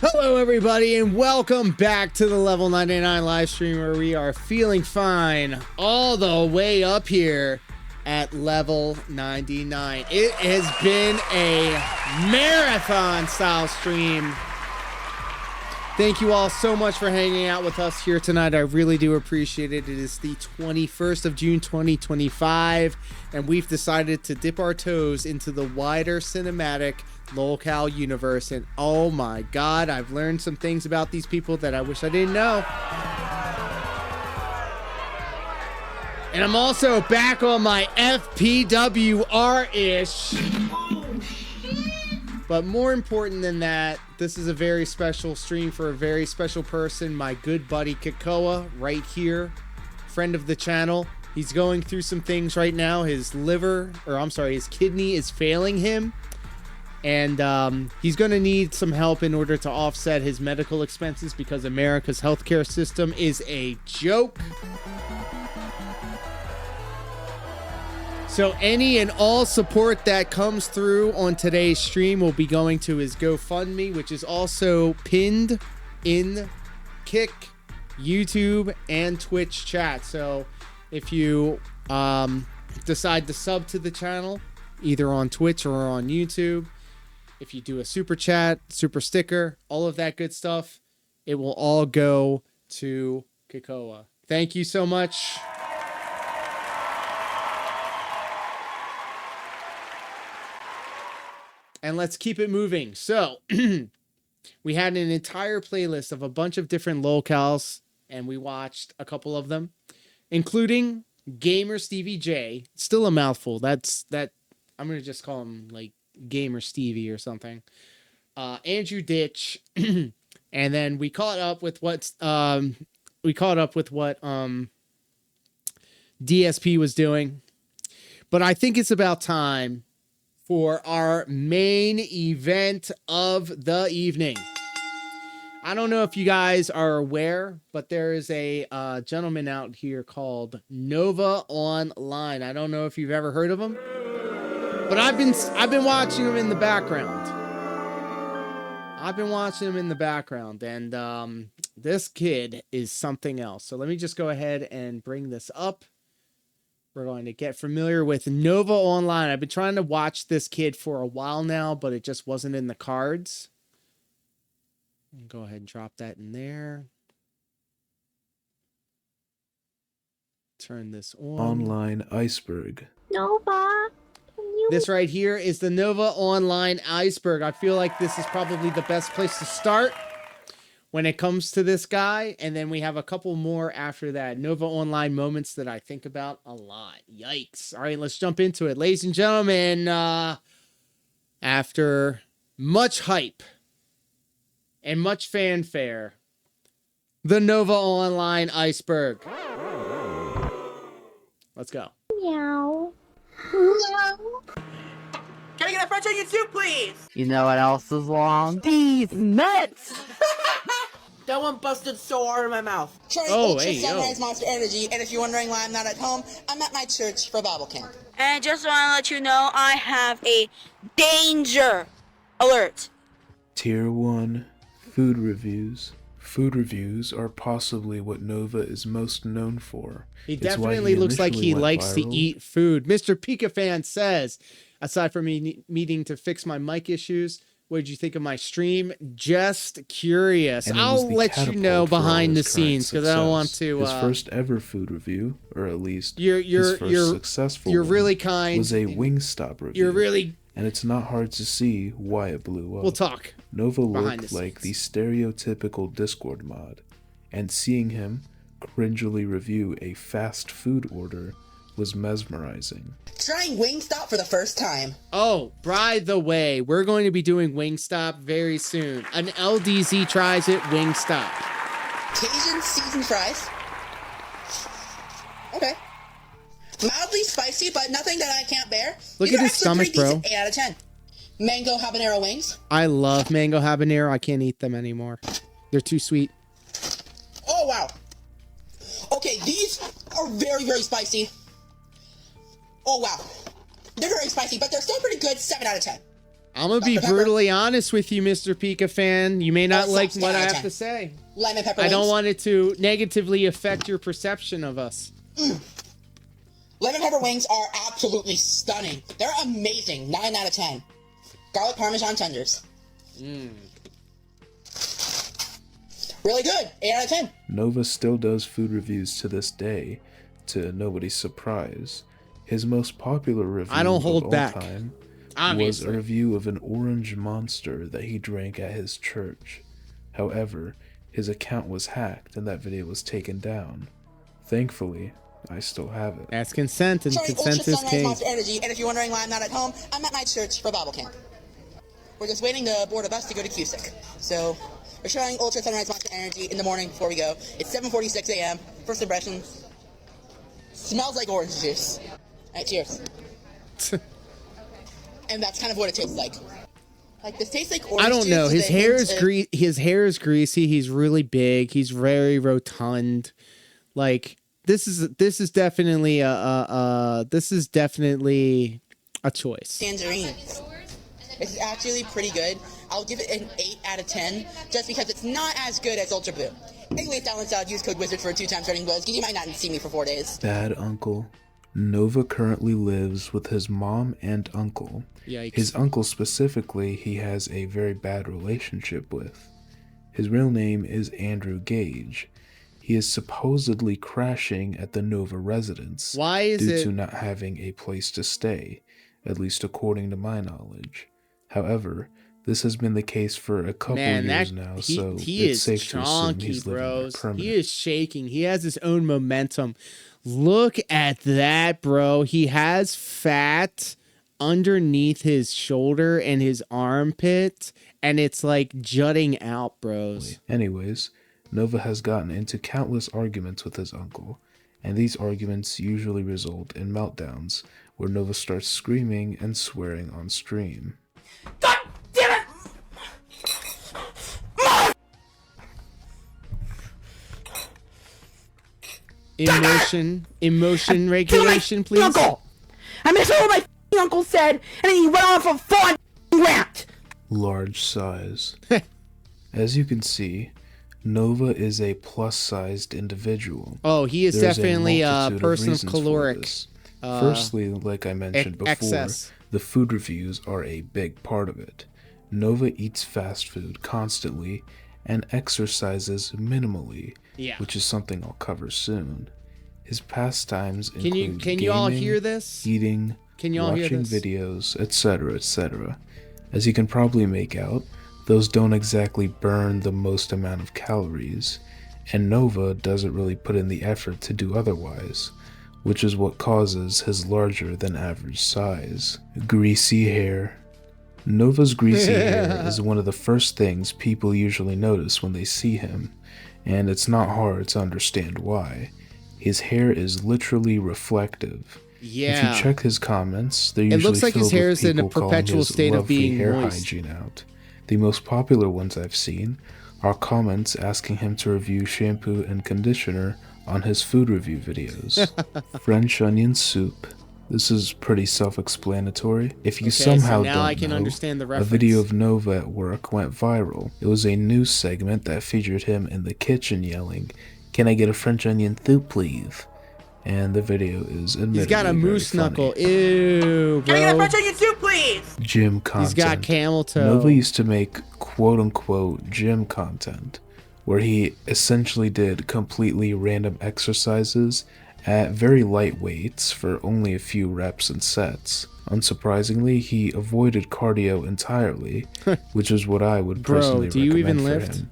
Hello everybody and welcome back to the Level 99 live stream where we are feeling fine all the way up here at level 99. It has been a marathon style stream. Thank you all so much for hanging out with us here tonight. I really do appreciate it. It is the 21st of June 2025 and we've decided to dip our toes into the wider cinematic Lolcow universe, and oh my god, I've learned some things about these people that I wish I didn't know. And I'm also back on my FPWR-ish. But more important than that, this is a very special stream for a very special person, my good buddy Kikoa, right here, friend of the channel. He's going through some things right now. His kidney is failing him. And he's going to need some help in order to offset his medical expenses because America's healthcare system is a joke. So any and all support that comes through on today's stream will be going to his GoFundMe, which is also pinned in Kick, YouTube, and Twitch chat. So if you decide to sub to the channel, either on Twitch or on YouTube, if you do a super chat, super sticker, all of that good stuff, it will all go to Kikoa. Thank you so much. And let's keep it moving. So, we had an entire playlist of a bunch of different lolcows, and we watched a couple of them, including Gamer Stevie J. Still a mouthful. I'm going to just call him, like, Gamer Stevie or something. Andrew Ditch, and then we caught up with what DSP was doing. But I think it's about time for our main event of the evening. I don't know if you guys are aware, but there is a gentleman out here called Nova Online. I don't know if you've ever heard of him. But I've been watching him in the background. And this kid is something else. So let me just go ahead and bring this up. We're going to get familiar with Nova Online. I've been trying to watch this kid for a while now, but it just wasn't in the cards. Go ahead and drop that in there. Turn this on. Online Iceburg. Nova. This right here is the Nova Online Iceburg. I feel like this is probably the best place to start when it comes to this guy. And then we have a couple more after that. Nova Online moments that I think about a lot. Yikes. All right, let's jump into it. Ladies and gentlemen, after much hype and much fanfare, the Nova Online Iceburg. Let's go. Meow. Can I get a French onion soup, please? You know what else is long? These nuts! That one busted so hard in my mouth. Trying Ultra Sunrise Monster Energy, and if you're wondering why I'm not at home, I'm at my church for Bible camp. And just want to let you know, I have a danger alert. Tier 1 Food Reviews. Food reviews are possibly what Nova is most known for. He definitely looks like he likes to eat food. Mr. Pika Fan says, aside from me needing to fix my mic issues, what did you think of my stream? Just curious. I'll let you know behind the scenes because I don't want to. His first ever food review, or at least his first successful you're one, really kind. was a Wingstop review. You're really. And it's not hard to see why it blew up. We'll talk. Nova looked like the stereotypical Discord mod, and seeing him cringily review a fast food order was mesmerizing. Trying Wingstop for the first time. Oh, by the way, we're going to be doing Wingstop very soon. An LDZ tries it, Wingstop. Cajun seasoned fries. Okay. Mildly spicy, but nothing that I can't bear. Look at his stomach, bro. 8 out of 10. Mango habanero wings. I love mango habanero. I can't eat them anymore. They're too sweet. Oh, wow. Okay, these are very, very spicy. Oh, wow. They're very spicy, but they're still pretty good. 7 out of 10. I'm gonna be brutally honest with you, Mr. Pika fan. You may not like what I have to say. Lemon pepper I don't wings. want it to negatively affect your perception of us. Lemon pepper wings are absolutely stunning. They're amazing. 9 out of 10. Garlic parmesan tenders. Really good. 8 out of 10. Nova still does food reviews to this day, to nobody's surprise. His most popular review I don't hold of all back. time Obviously. was a review of an orange monster that he drank at his church. However, his account was hacked and that video was taken down. Thankfully, I still have it. That's consent, and Sorry, consent Ultra is Sunrise king. Monster Energy, and if you're wondering why I'm not at home, I'm at my church for Bible camp. We're just waiting to board a bus to go to Cusick. So, we're trying Ultra Sunrise Monster Energy in the morning before we go. It's 7:46 a.m. First impressions. Smells like orange juice. Alright, cheers. And that's kind of what it tastes like. Like, this tastes like orange I don't juice know. with His a hair hint is of- his hair is greasy. He's really big. He's very rotund. Like this is definitely a choice. tangerines. It's actually pretty good. I'll give it an 8 out of 10, just because it's not as good as Ultra Blue. Anyways, download out, use code WIZARD for 2 times running blows, because you might not see me for 4 days. Bad uncle. Nova currently lives with his mom and uncle. Yikes. His uncle specifically, he has a very bad relationship with. His real name is Andrew Gage. He is supposedly crashing at the Nova residence Why is due it to not having a place to stay, at least according to my knowledge. However, this has been the case for a couple years now, so he it's is safe to assume chunky, he's living there bros. He permanently. is shaking. He has his own momentum. Look at that, bro. He has fat underneath his shoulder and his armpit, and it's like jutting out, bros. Anyways, Nova has gotten into countless arguments with his uncle, and these arguments usually result in meltdowns, where Nova starts screaming and swearing on stream. God damn it! Emotion regulation, please. Uncle! I missed what my f***ing uncle said, and then he went on for a full rant! Large size. As you can see, Nova is a plus-sized individual. Oh, he is There's definitely a multitude person of reasons for caloric. this. Firstly, like I mentioned before, excess. the food reviews are a big part of it. Nova eats fast food constantly and exercises minimally, Yeah. which is something I'll cover soon. His pastimes include Can you all gaming, hear this? eating, Can you all hear watching this? videos, etc., etc. As you can probably make out, those don't exactly burn the most amount of calories, and Nova doesn't really put in the effort to do otherwise, which is what causes his larger than average size. Greasy hair. Nova's greasy hair is one of the first things people usually notice when they see him, and it's not hard to understand why. His hair is literally reflective. Yeah. If you check his comments, they're It usually looks like his filled hair with is in a people calling perpetual his state of lovely being hair moist. hygiene out. The most popular ones I've seen are comments asking him to review shampoo and conditioner on his food review videos. French onion soup. This is pretty self-explanatory. If you somehow now don't I can know, understand the a reference. video of Nova at work went viral. It was a news segment that featured him in the kitchen yelling, "Can I get a French onion soup, please?" And the video is admittedly He's got a very moose funny. knuckle. Ew, Can I get a bro. French onion soup, please? Gym content. He's got camel toe. Nova used to make quote-unquote gym content, where he essentially did completely random exercises at very light weights for only a few reps and sets. Unsurprisingly, he avoided cardio entirely, which is what I would Bro, personally do you recommend even for lift? him.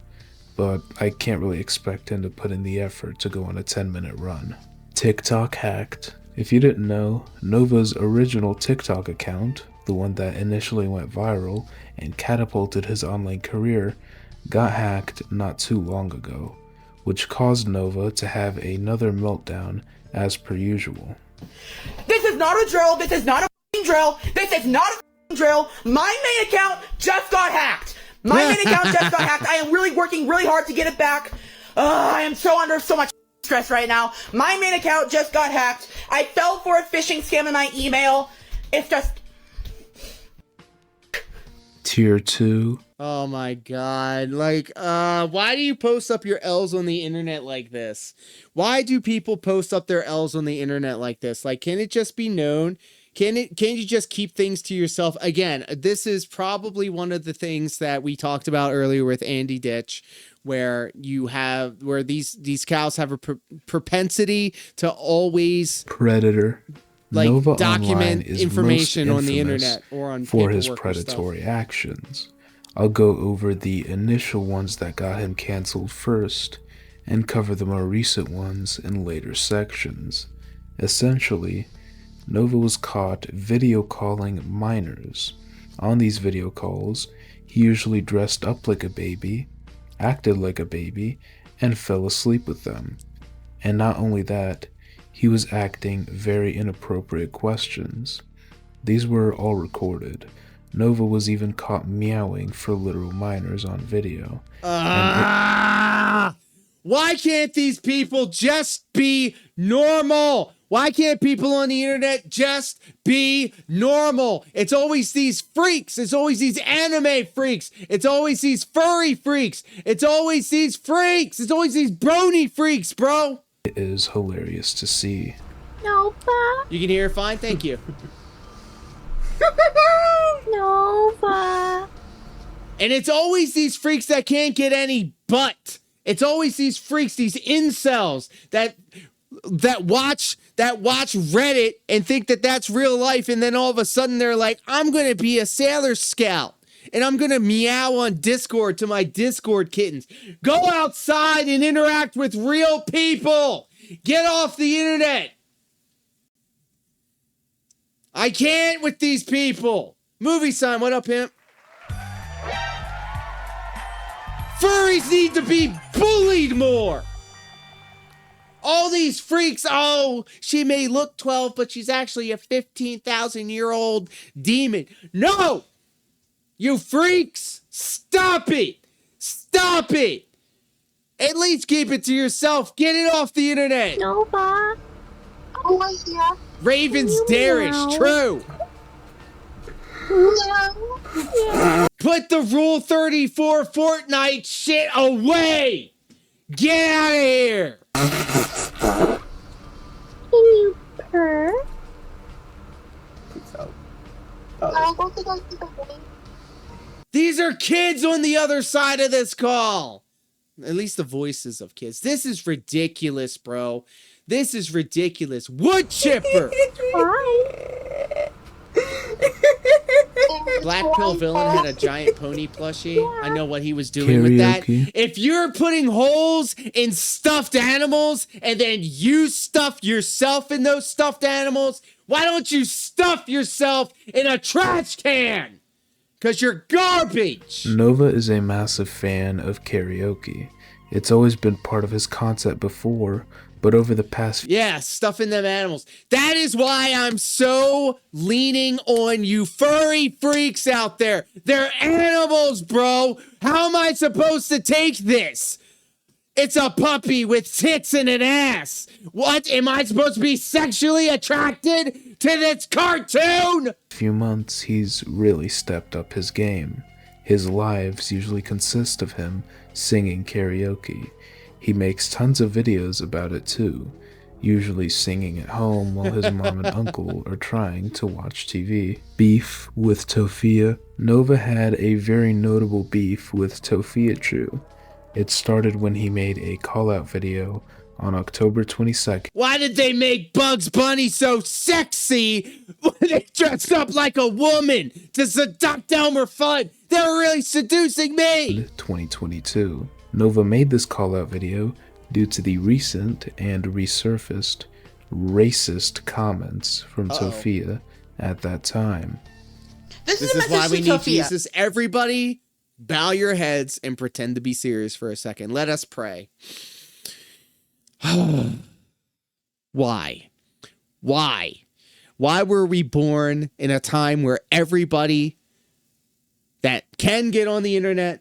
But I can't really expect him to put in the effort to go on a 10-minute run. TikTok hacked. If you didn't know, Nova's original TikTok account, the one that initially went viral and catapulted his online career, got hacked not too long ago, which caused Nova to have another meltdown as per usual. This is not a drill. This is not a f***ing drill. This is not a f***ing drill. My main account just got hacked. My main account just got hacked. I am really working really hard to get it back. I am so under so much stress right now. My main account just got hacked. I fell for a phishing scam in my email. It's just... Tier 2. Oh my god. Like, why do you post up your L's on the internet like this? Why do people post up their L's on the internet like this? Like, can it just be known? Can't you just keep things to yourself? Again, this is probably one of the things that we talked about earlier with Andy Ditch, where these cows have a propensity to always Predator. like Nova document Online is information most on the infamous internet or on for his paperwork or stuff. predatory actions. I'll go over the initial ones that got him cancelled first, and cover the more recent ones in later sections. Essentially, Nova was caught video calling minors. On these video calls, he usually dressed up like a baby, acted like a baby, and fell asleep with them. And not only that, he was acting very inappropriate questions. These were all recorded. Nova was even caught meowing for literal minors on video. Why can't these people just be normal? Why can't people on the internet just be normal? It's always these freaks. It's always these anime freaks. It's always these furry freaks. It's always these freaks. It's always these brony freaks, bro. It is hilarious to see. Nova. You can hear it fine? Thank you. Nova. And it's always these freaks that can't get any butt. It's always these freaks, these incels that watch Reddit and think that that's real life, and then all of a sudden they're like, I'm gonna be a Sailor Scout and I'm gonna meow on Discord to my Discord kittens. Go outside and interact with real people. Get off the internet. I can't with these people. Movie sign, what up, pimp? Furries need to be bullied more. All these freaks, oh, she may look 12, but she's actually a 15,000-year-old demon. No! You freaks, stop it. Stop it. At least keep it to yourself. Get it off the internet. Nova. Oh, yeah. Raven's Darish, Meow. true. Yeah. Put the Rule 34 Fortnite shit away. Get out of here. Can you purr? These are kids on the other side of this call. At least the voices of kids. This is ridiculous, bro. This is ridiculous. Wood chipper. Why? Black Pill Villain had a giant pony plushie. I know what he was doing with that. Karaoke. If you're putting holes in stuffed animals and then you stuff yourself in those stuffed animals, why don't you stuff yourself in a trash can? Because you're garbage. Nova is a massive fan of karaoke. It's always been part of his concept before, but over the past Yeah, stuffing them animals. That is why I'm so leaning on you furry freaks out there. They're animals, bro. How am I supposed to take this? It's a puppy with tits and an ass. What? Am I supposed to be sexually attracted to this cartoon? few months, he's really stepped up his game. His lives usually consist of him singing karaoke. He makes tons of videos about it too, usually singing at home while his mom and uncle are trying to watch TV. Beef with Tofia. Nova had a very notable beef with Tofia True. It started when he made a call-out video on October 22nd. Why did they make Bugs Bunny so sexy when they dressed up like a woman to seduct Elmer Fudd? They were really seducing me. 2022. Nova made this call-out video due to the recent and resurfaced racist comments from Tofia at that time. This This is is a why message we to need Sophia. Jesus. Everybody, bow your heads and pretend to be serious for a second. Let us pray. Why? Why? Why were we born in a time where everybody that can get on the internet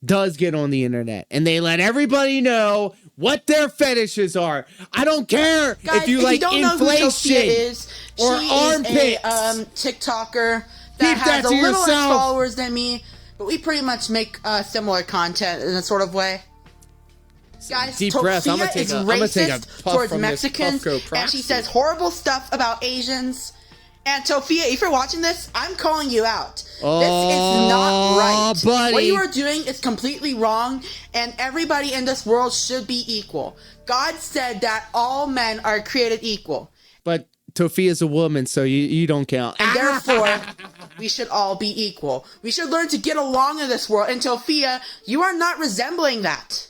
does get on the internet, and they let everybody know what their fetishes are? I don't care Guys, if you like don't know who Sophia inflation is, or she armpits. is a TikToker that Keep that has to a little less yourself. followers than me, but we pretty much make similar content in a sort of way. Guys, Deep breath. I'm Sophia gonna take is a- I'm gonna take a racist puff towards from this Mexicans, Puffco and proxy. she says horrible stuff about Asians. And Sophia, if you're watching this, I'm calling you out. This is not right. buddy. What you are doing is completely wrong, and everybody in this world should be equal. God said that all men are created equal, But Tofia's a woman, so you don't count. and therefore, we should all be equal. We should learn to get along in this world, and Sophia, you are not resembling that.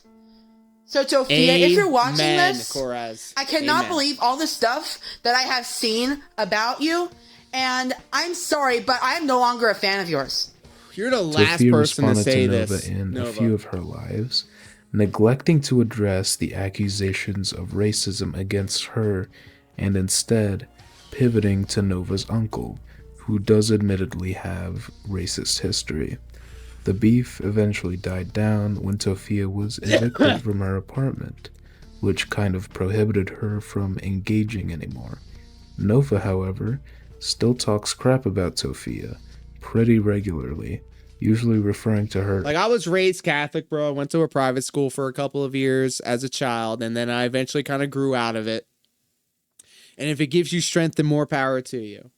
So, Sophia, if you're watching Amen, this, Koraz. I cannot Amen. believe all the stuff that I have seen about you, and I'm sorry, but I am no longer a fan of yours. You're the last Sophia person to responded say to Nova this. in Nova. a few of her lives, neglecting to address the accusations of racism against her, and instead pivoting to Nova's uncle, who does admittedly have racist history. The beef eventually died down when Sophia was evicted from her apartment, which kind of prohibited her from engaging anymore. Nova, however, still talks crap about Sophia pretty regularly, usually referring to her Like, I was raised Catholic, bro. I went to a private school for a couple of years as a child, and then I eventually kind of grew out of it. And if it gives you strength, then more power to you.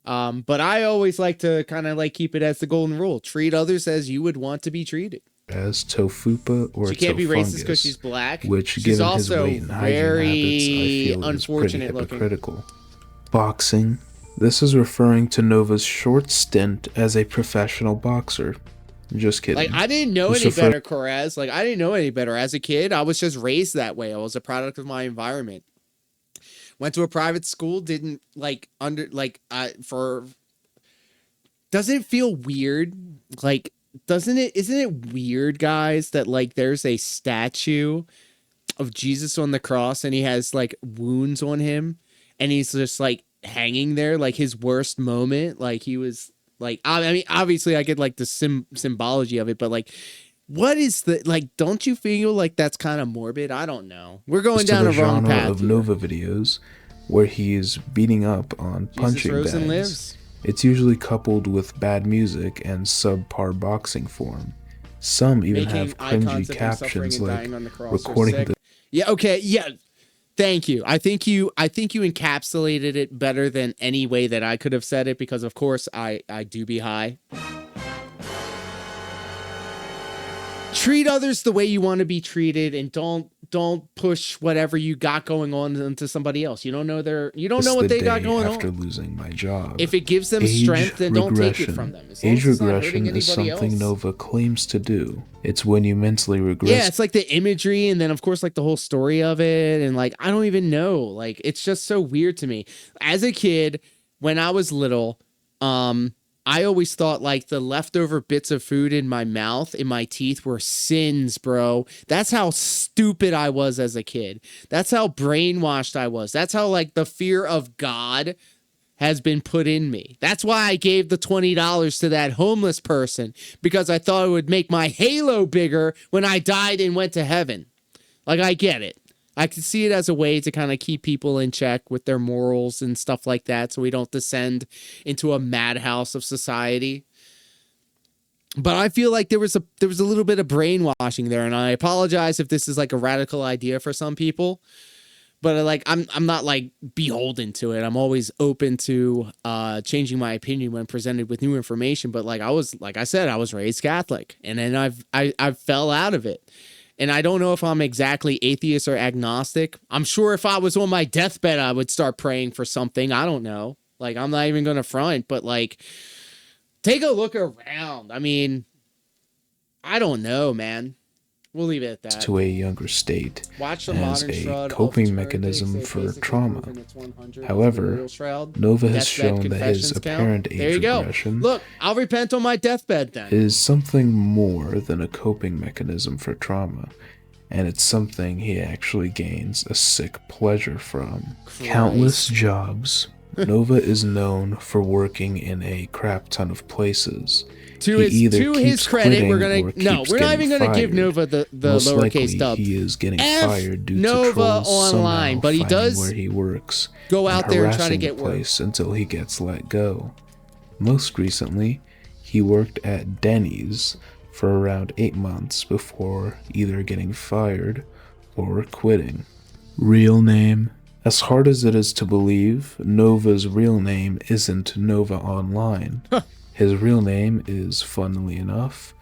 But I always like to kind of like keep it as the golden rule. Treat others as you would want to be treated. as Tofupa or She can't be racist because Tofungus, she's black. which, She's given his also weight and hygiene very habits, I feel is pretty unfortunate looking. hypocritical. Boxing. This is referring to Nova's short stint as a professional boxer. Just kidding. Like, I didn't know This any refer- better, Corez. Like, I didn't know any better. As a kid, I was just raised that way. I was a product of my environment. Went to a private school, didn't, like, doesn't it feel weird? Like, isn't it weird, guys, that, like, there's a statue of Jesus on the cross and he has, like, wounds on him and he's just, like, hanging there, like, his worst moment? Like, he was... Like, I mean, obviously I get like the symbology of it, but like, what is the, like, don't you feel like that's kind of morbid? I don't know. We're going down a the wrong genre path of here. Nova videos where he is beating up on punching rose bags. and lives. It's usually coupled with bad music and subpar boxing form. Some even Making have icons cringy of him suffering captions and like dying on the cross are recording sick. the Yeah, okay, yeah. Thank you. I think you encapsulated it better than any way that I could have said it, because of course I do be high. Treat others the way you want to be treated, and don't push whatever you got going on into somebody else. You don't know what they got going after on. losing my job. If it gives them Age strength, then don't take it regression. from them. As long Age as it's not regression hurting is anybody something else. Nova claims to do. It's when you mentally regress. Yeah, it's like the imagery, and then of course like the whole story of it, and like I don't even know. Like, it's just so weird to me. As a kid, when I was little, I always thought like the leftover bits of food in my mouth, in my teeth, were sins, bro. That's how stupid I was as a kid. That's how brainwashed I was. That's how like the fear of God has been put in me. That's why I gave the $20 to that homeless person, because I thought it would make my halo bigger when I died and went to heaven. Like, I get it. I can see it as a way to kind of keep people in check with their morals and stuff like that, so we don't descend into a madhouse of society. But I feel like there was a little bit of brainwashing there, and I apologize if this is like a radical idea for some people. But like, I'm not like beholden to it. I'm always open to changing my opinion when presented with new information. But like, I was raised Catholic, and then I fell out of it. And I don't know if I'm exactly atheist or agnostic. I'm sure if I was on my deathbed, I would start praying for something. I don't know. Like, I'm not even gonna front, but like, take a look around. I mean, I don't know, man. We'll leave it at that. to a younger state Watch the as modern a shroud, coping Ultra mechanism Turkic, for basically trauma. proving it's 100, However, burial shroud, Nova has deathbed shown that his confessions count. apparent There you age go. regression Look, I'll repent on my deathbed then. is something more than a coping mechanism for trauma, and it's something he actually gains a sick pleasure from. Countless jobs. Nova is known for working in a crap ton of places. To He either his keeps credit, we're quitting gonna or no, keeps we're not getting even gonna give fired. Nova the Most likely, lowercase dub. he is getting F fired due Nova to trolls online, somehow but he finding does where he works go out there and try to harassing get the work. place until he gets let go. Most recently, he worked at Denny's for around 8 months before either getting fired or quitting. Real name. As hard as it is to believe, Nova's real name isn't Nova Online. His real name is, funnily enough,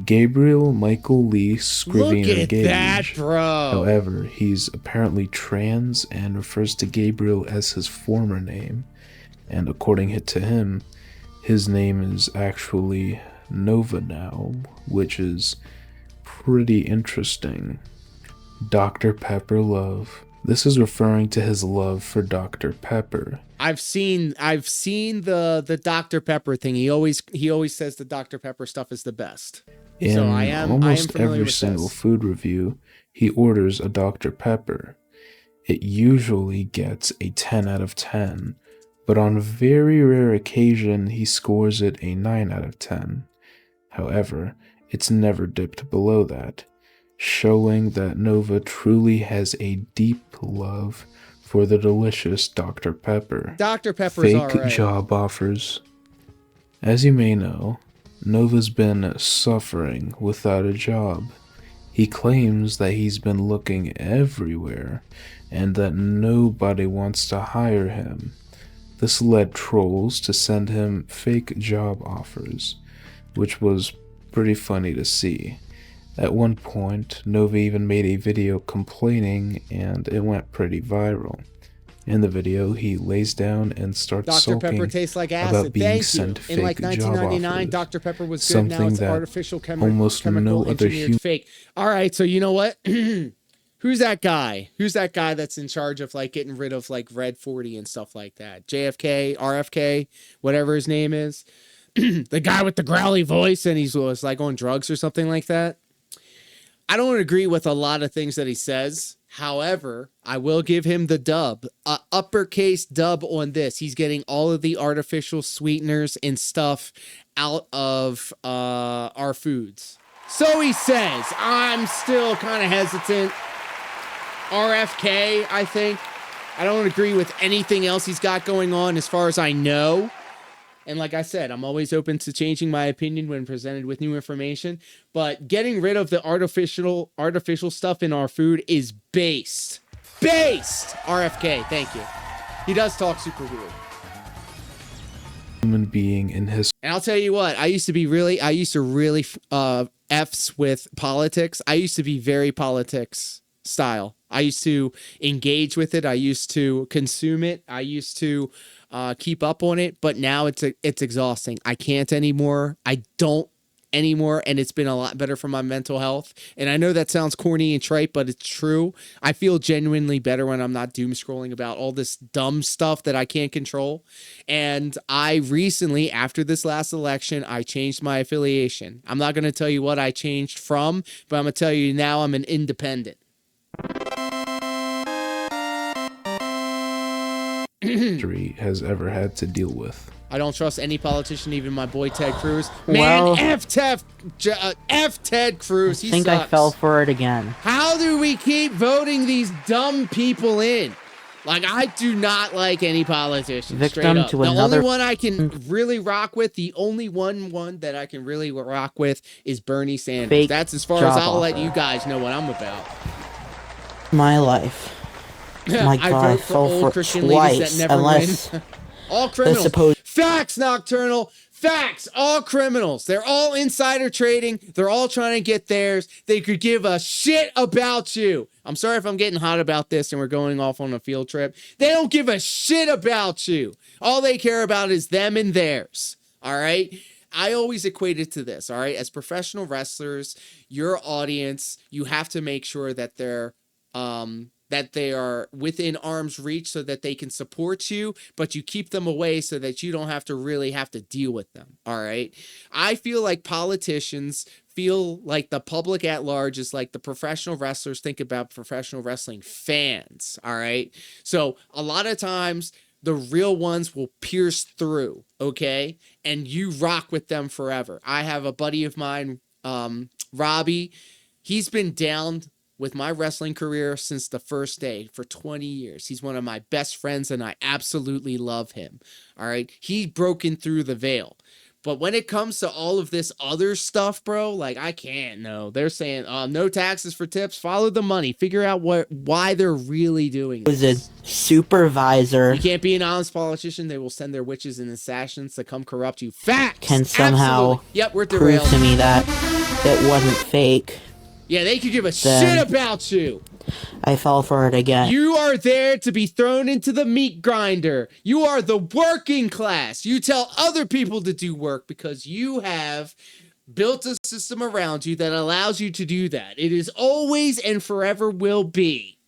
Gabriel Michael Lee Scrivener Look at Gage. that, bro. However, he's apparently trans and refers to Gabriel as his former name. And according to him, his name is actually Nova now, which is pretty interesting. Dr. Pepper Love. This is referring to his love for Dr. Pepper. I've seen the Dr. Pepper thing. He always says the Dr. Pepper stuff is the best. In So I am almost familiar every with single this. food review, he orders a Dr. Pepper. It usually gets a 10 out of 10, but on very rare occasion he scores it a 9 out of 10. However, it's never dipped below that, showing that Nova truly has a deep love for the delicious Dr. Pepper. Dr. Pepper's Fake alright. job offers. As you may know, Nova's been suffering without a job. He claims that he's been looking everywhere and that nobody wants to hire him. This led trolls to send him fake job offers, which was pretty funny to see. At one point, Nova even made a video complaining, and it went pretty viral. In the video, he lays down and starts Dr. sulking Pepper tastes like about acid. being Thank you. sent fake In like job 1999, offers. Dr. Pepper was good. Now Something it's that artificial almost chemical no other engineered fake. All right, so you know what? Who's that guy? Who's that guy that's in charge of like getting rid of like Red 40 and stuff like that? JFK, RFK, whatever his name is. The guy with the growly voice and he was like on drugs or something like that. I don't agree with a lot of things that he says. However, I will give him the dub, uppercase dub on this. He's getting all of the artificial sweeteners and stuff out of our foods. So he says. I'm still kind of hesitant. RFK, I think. I don't agree with anything else he's got going on as far as I know. And like I said, I'm always open to changing my opinion when presented with new information. But getting rid of the artificial stuff in our food is based. RFK, thank you. He does talk super weird. Human being in his And I'll tell you what, I used to really F's with politics. I used to be very politics style. I used to engage with it. I used to consume it. I used to keep up on it, but now it's exhausting. I can't anymore. I don't anymore, and it's been a lot better for my mental health. And I know that sounds corny and trite, but it's true. I feel genuinely better when I'm not doom scrolling about all this dumb stuff that I can't control. And I recently, after this last election, I changed my affiliation. I'm not going to tell you what I changed from, but I'm going to tell you now I'm an independent. history has ever had to deal with. I don't trust any politician, even my boy Ted Cruz. Man, Well, F Ted Cruz. He I think sucks. I fell for it again. How do we keep voting these dumb people in? Like, I do not like any politician. Victim straight up. to The another- only one I can really rock with, the only one that I can really rock with is Bernie Sanders. Fake That's as far job as I'll let offer. you guys know what I'm about. My life. My I God, I vote for fell old for it Christian ladies twice, that never unless win. All criminals. supposed- Facts, Nocturnal. Facts. All criminals. They're all insider trading. They're all trying to get theirs. They could give a shit about you. I'm sorry if I'm getting hot about this and we're going off on a field trip. They don't give a shit about you. All they care about is them and theirs. All right? I always equate it to this, all right? As professional wrestlers, your audience, you have to make sure that they are within arm's reach so that they can support you, but you keep them away so that you don't have to really have to deal with them, all right? I feel like politicians feel like the public at large is like the professional wrestlers think about professional wrestling fans, all right? So a lot of times the real ones will pierce through, okay? And you rock with them forever. I have a buddy of mine, Robbie. He's been down with my wrestling career since the first day for 20 years. He's one of my best friends, and I absolutely love him. All right. He broken through the veil. But when it comes to all of this other stuff, bro, like I can't. No, they're saying no taxes for tips. Follow the money. Figure out why they're really doing this. Was a supervisor. You can't be an honest politician. They will send their witches and assassins to come corrupt you. Facts. Can somehow Absolutely. Yep, we're prove derailed. to me that it wasn't fake. Yeah, they could give a Then- shit about you. I fell for it again. You are there to be thrown into the meat grinder. You are the working class. You tell other people to do work because you have built a system around you that allows you to do that. It is always and forever will be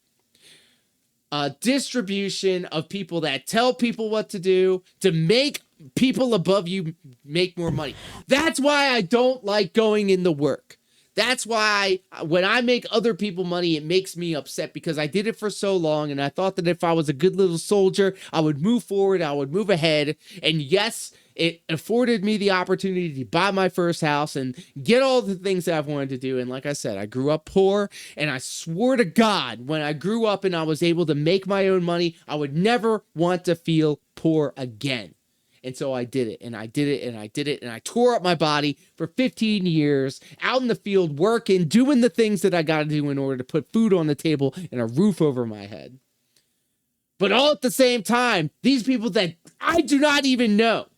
a distribution of people that tell people what to do to make people above you make more money. That's why I don't like going into work. That's why when I make other people money, it makes me upset because I did it for so long. And I thought that if I was a good little soldier, I would move forward. I would move ahead. And yes, it afforded me the opportunity to buy my first house and get all the things that I've wanted to do. And like I said, I grew up poor, and I swore to God when I grew up and I was able to make my own money, I would never want to feel poor again. And so I did it, and I did it, and I did it, and I tore up my body for 15 years, out in the field, working, doing the things that I got to do in order to put food on the table and a roof over my head. But all at the same time, these people that I do not even know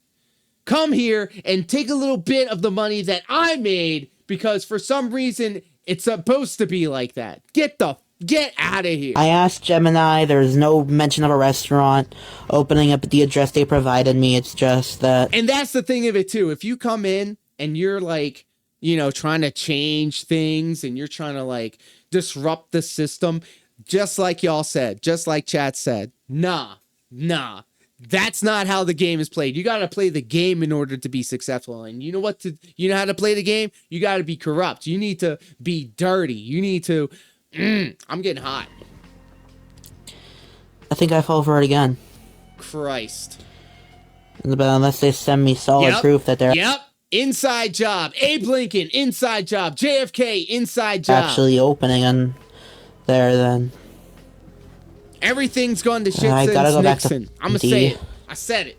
come here and take a little bit of the money that I made because for some reason it's supposed to be like that. Get out of here. I asked Gemini, there's no mention of a restaurant opening up at the address they provided me. It's just that. And that's the thing of it too. If you come in and you're like, you know, trying to change things and you're trying to like disrupt the system, just like y'all said, just like chat said, nah. That's not how the game is played. You got to play the game in order to be successful. And you know how to play the game? You got to be corrupt. You need to be dirty. You need to I'm getting hot. I think I fell for it again. Christ. But unless they send me solid proof that they're Inside job. Abe Lincoln, inside job. JFK, inside job. actually opening on there, then Everything's gone to shit I since gotta go back to Nixon. I'm going to D. say it. I said it.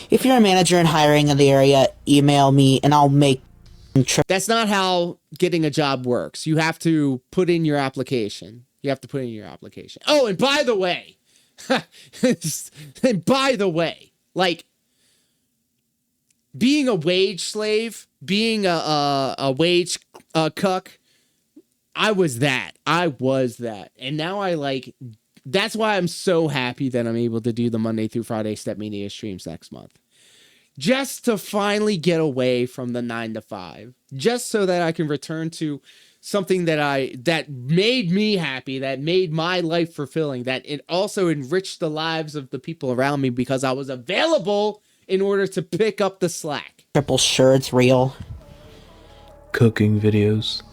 if you're a manager and hiring in the area, email me and I'll make That's not how getting a job works. You have to put in your application. Oh, and by the way, like being a wage slave, being a wage cuck, I was that. And now that's why I'm so happy that I'm able to do the Monday through Friday Step Media streams next month. Just to finally get away from the 9 to 5, just so that I can return to something that made me happy, that made my life fulfilling, that it also enriched the lives of the people around me because I was available in order to pick up the slack. triple sure it's real. Cooking videos.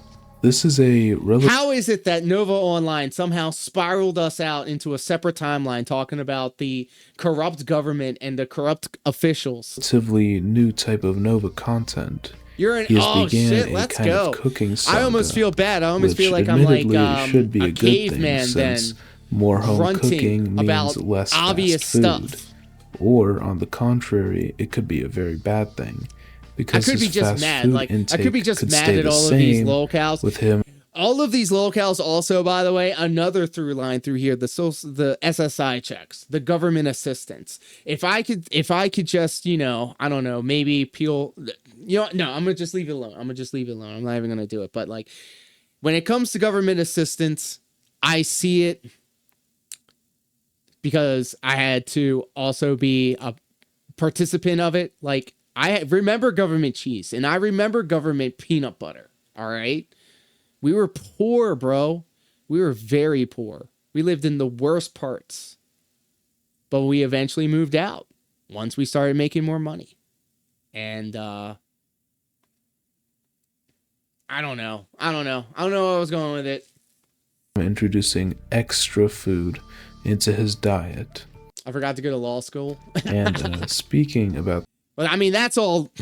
This is a How is it that Nova Online somehow spiraled us out into a separate timeline talking about the corrupt government and the corrupt officials? relatively new type of Nova content. You're an He has began shit. a Let's kind go. of cooking I saga, almost feel bad. I almost which feel like I'm like admittedly should be a a good thing, caveman then, since more home grunting cooking means about less obvious fast food. stuff. Or on the contrary, it could be a very bad thing, because I could be his just fast mad. food Like I intake could be just mad stay at the all of these same lolcows. with him. All of these lolcows also, by the way, another through line through here, the SSI checks, the government assistance. If I could just, you know, I don't know, maybe peel, you know, no, I'm going to just leave it alone. I'm not even going to do it. But like when it comes to government assistance, I see it because I had to also be a participant of it. Like I remember government cheese and I remember government peanut butter. All right. We were poor, bro. We were very poor. We lived in the worst parts. But we eventually moved out once we started making more money. And I don't know. I don't know where I was going with it. Introducing extra food into his diet. I forgot to go to law school. And speaking about... But I mean, that's all.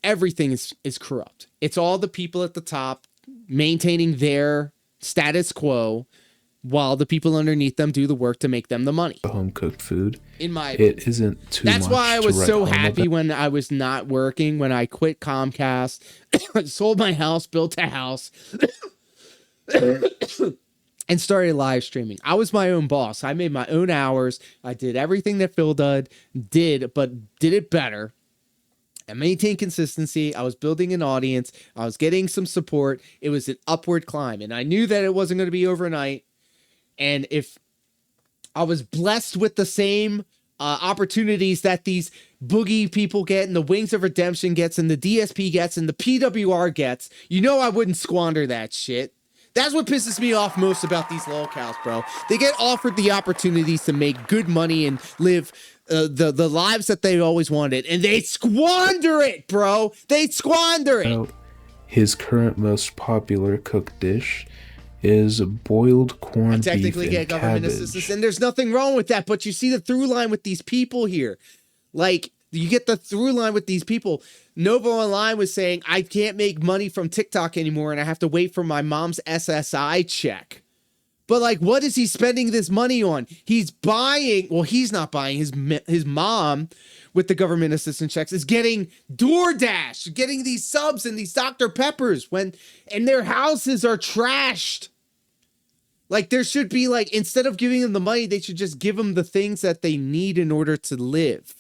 Everything is corrupt. It's all the people at the top maintaining their status quo while the people underneath them do the work to make them the money. Home cooked food. In my opinion. It isn't too That's much why I to was write so home happy about. when I was not working, when I quit Comcast, sold my house, built a house, and started live streaming. I was my own boss. I made my own hours. I did everything that Phil did, but did it better. I maintained consistency. I was building an audience. I was getting some support. It was an upward climb, and I knew that it wasn't going to be overnight. And if I was blessed with the same opportunities that these boogie people get, and the Wings of Redemption gets, and the DSP gets, and the PWR gets, you know I wouldn't squander that shit. That's what pisses me off most about these lolcows, bro. They get offered the opportunities to make good money and live the lives that they always wanted, and they squander it, bro. They squander it. His current most popular cooked dish is boiled corned beef Technically and get government cabbage. assistance, and there's nothing wrong with that, but you see the through line with these people here. Like, you get the through line with these people. Nova Online was saying, I can't make money from TikTok anymore, and I have to wait for my mom's SSI check. But, like, what is he spending this money on? He's buying, well, he's not buying, his mom, with the government assistance checks, is getting DoorDash, getting these subs and these Dr. Peppers, and their houses are trashed. Like, there should be, like, instead of giving them the money, they should just give them the things that they need in order to live.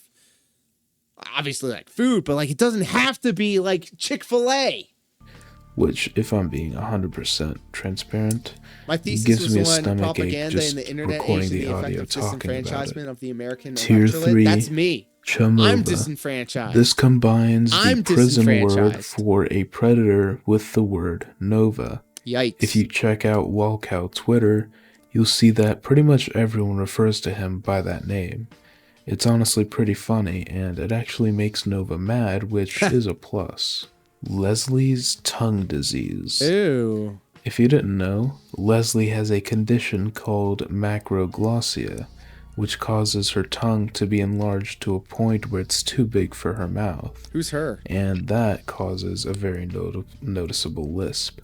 Obviously, like food, but, like, it doesn't have to be, like, Chick-fil-A. Which, if I'm being 100% transparent, My thesis gives was me a on stomach ache propaganda just in the internet age recording and the the audio effective talking about disenfranchisement it. of the American Tier electorate. 3, That's me. Chumova. I'm disenfranchised. This combines I'm the prison word disenfranchised. for a predator with the word Nova. Yikes. If you check out Lolcow Twitter, you'll see that pretty much everyone refers to him by that name. It's honestly pretty funny, and it actually makes Nova mad, which is a plus. Leslie's tongue disease. Ew. If you didn't know, Leslie has a condition called macroglossia, which causes her tongue to be enlarged to a point where it's too big for her mouth. Who's her? And that causes a very noticeable lisp.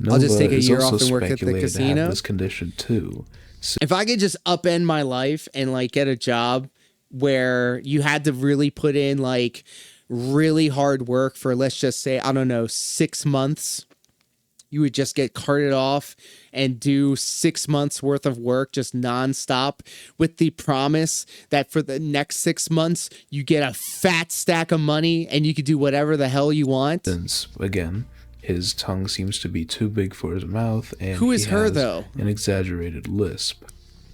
I'll just take a is year also off and work at the speculated to casino. have this condition too. So If I could just upend my life and, like, get a job where you had to really put in, like, really hard work for, let's just say, I don't know, 6 months, you would just get carted off and do 6 months worth of work just nonstop, with the promise that for the next 6 months you get a fat stack of money and you could do whatever the hell you want. since, again, his tongue seems to be too big for his mouth, and Who is he her, has though? an exaggerated lisp.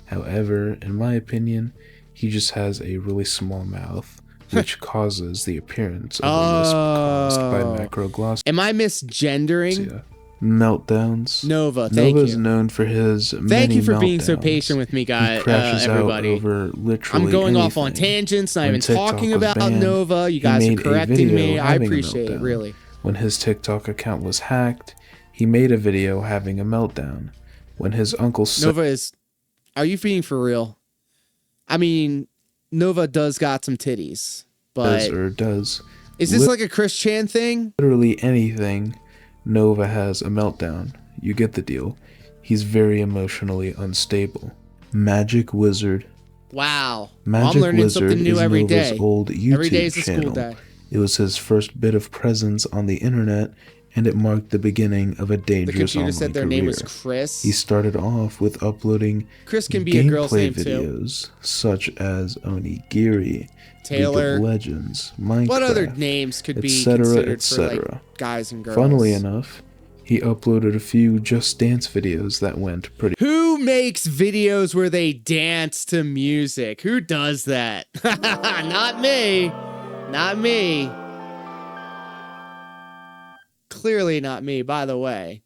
However, in my opinion, he just has a really small mouth, which causes the appearance of a lisp caused by macroglossia. Am I misgendering? Meltdowns. Nova, thank Nova's you. known for his Thank you for being so meltdowns. patient with me, He guys. crashes Everybody. out over literally I'm going off on anything. tangents, not When even TikTok talking was about banned, Nova. You he guys are made a correcting video me. I having a appreciate it, meltdown. really. When his TikTok account was hacked, he made a video having a meltdown. When his uncle Nova is... Are you being for real? I mean, Nova does got some titties, but... does Is this like a Chris Chan thing? literally anything, Nova has a meltdown. You get the deal. He's very emotionally unstable. Magic Wizard. Wow. Magic I'm learning Wizard something new is every Nova's day. old YouTube Every day is a channel. school day. It was his first bit of presence on the internet, and it marked the beginning of a The dangerous computer online said their career. name was Chris. He started off with uploading Chris can be a girl's gameplay name too. videos such as Onigiri, Taylor. League of Legends, Minecraft, What other names could be etc., considered for, like, etc. guys and girls? Funnily enough, he uploaded a few Just Dance videos that went pretty Who makes videos where they dance to music? Who does that? Not me. Not me. Clearly not me, by the way.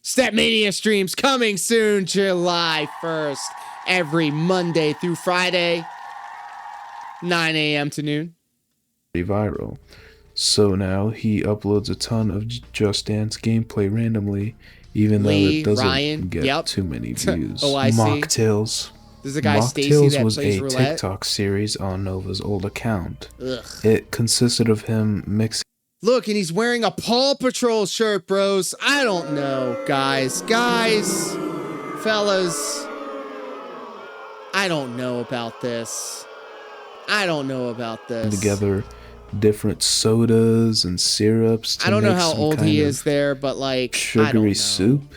Stepmania streams coming soon, July 1st. Every Monday through Friday, 9 a.m. to noon. viral. So now he uploads a ton of Just Dance gameplay randomly, even Lee, though it doesn't Ryan, get yep. too many views. OIC. Mocktails. There's a guy, Stacy, Mocktails that was plays a roulette. TikTok series on Nova's old account. Ugh. It consisted of him mixing Look, and he's wearing a Paw Patrol shirt, bros. I don't know, guys, fellas. I don't know about this. Together, different sodas and syrups. I don't know how old he is there, but like sugary soup.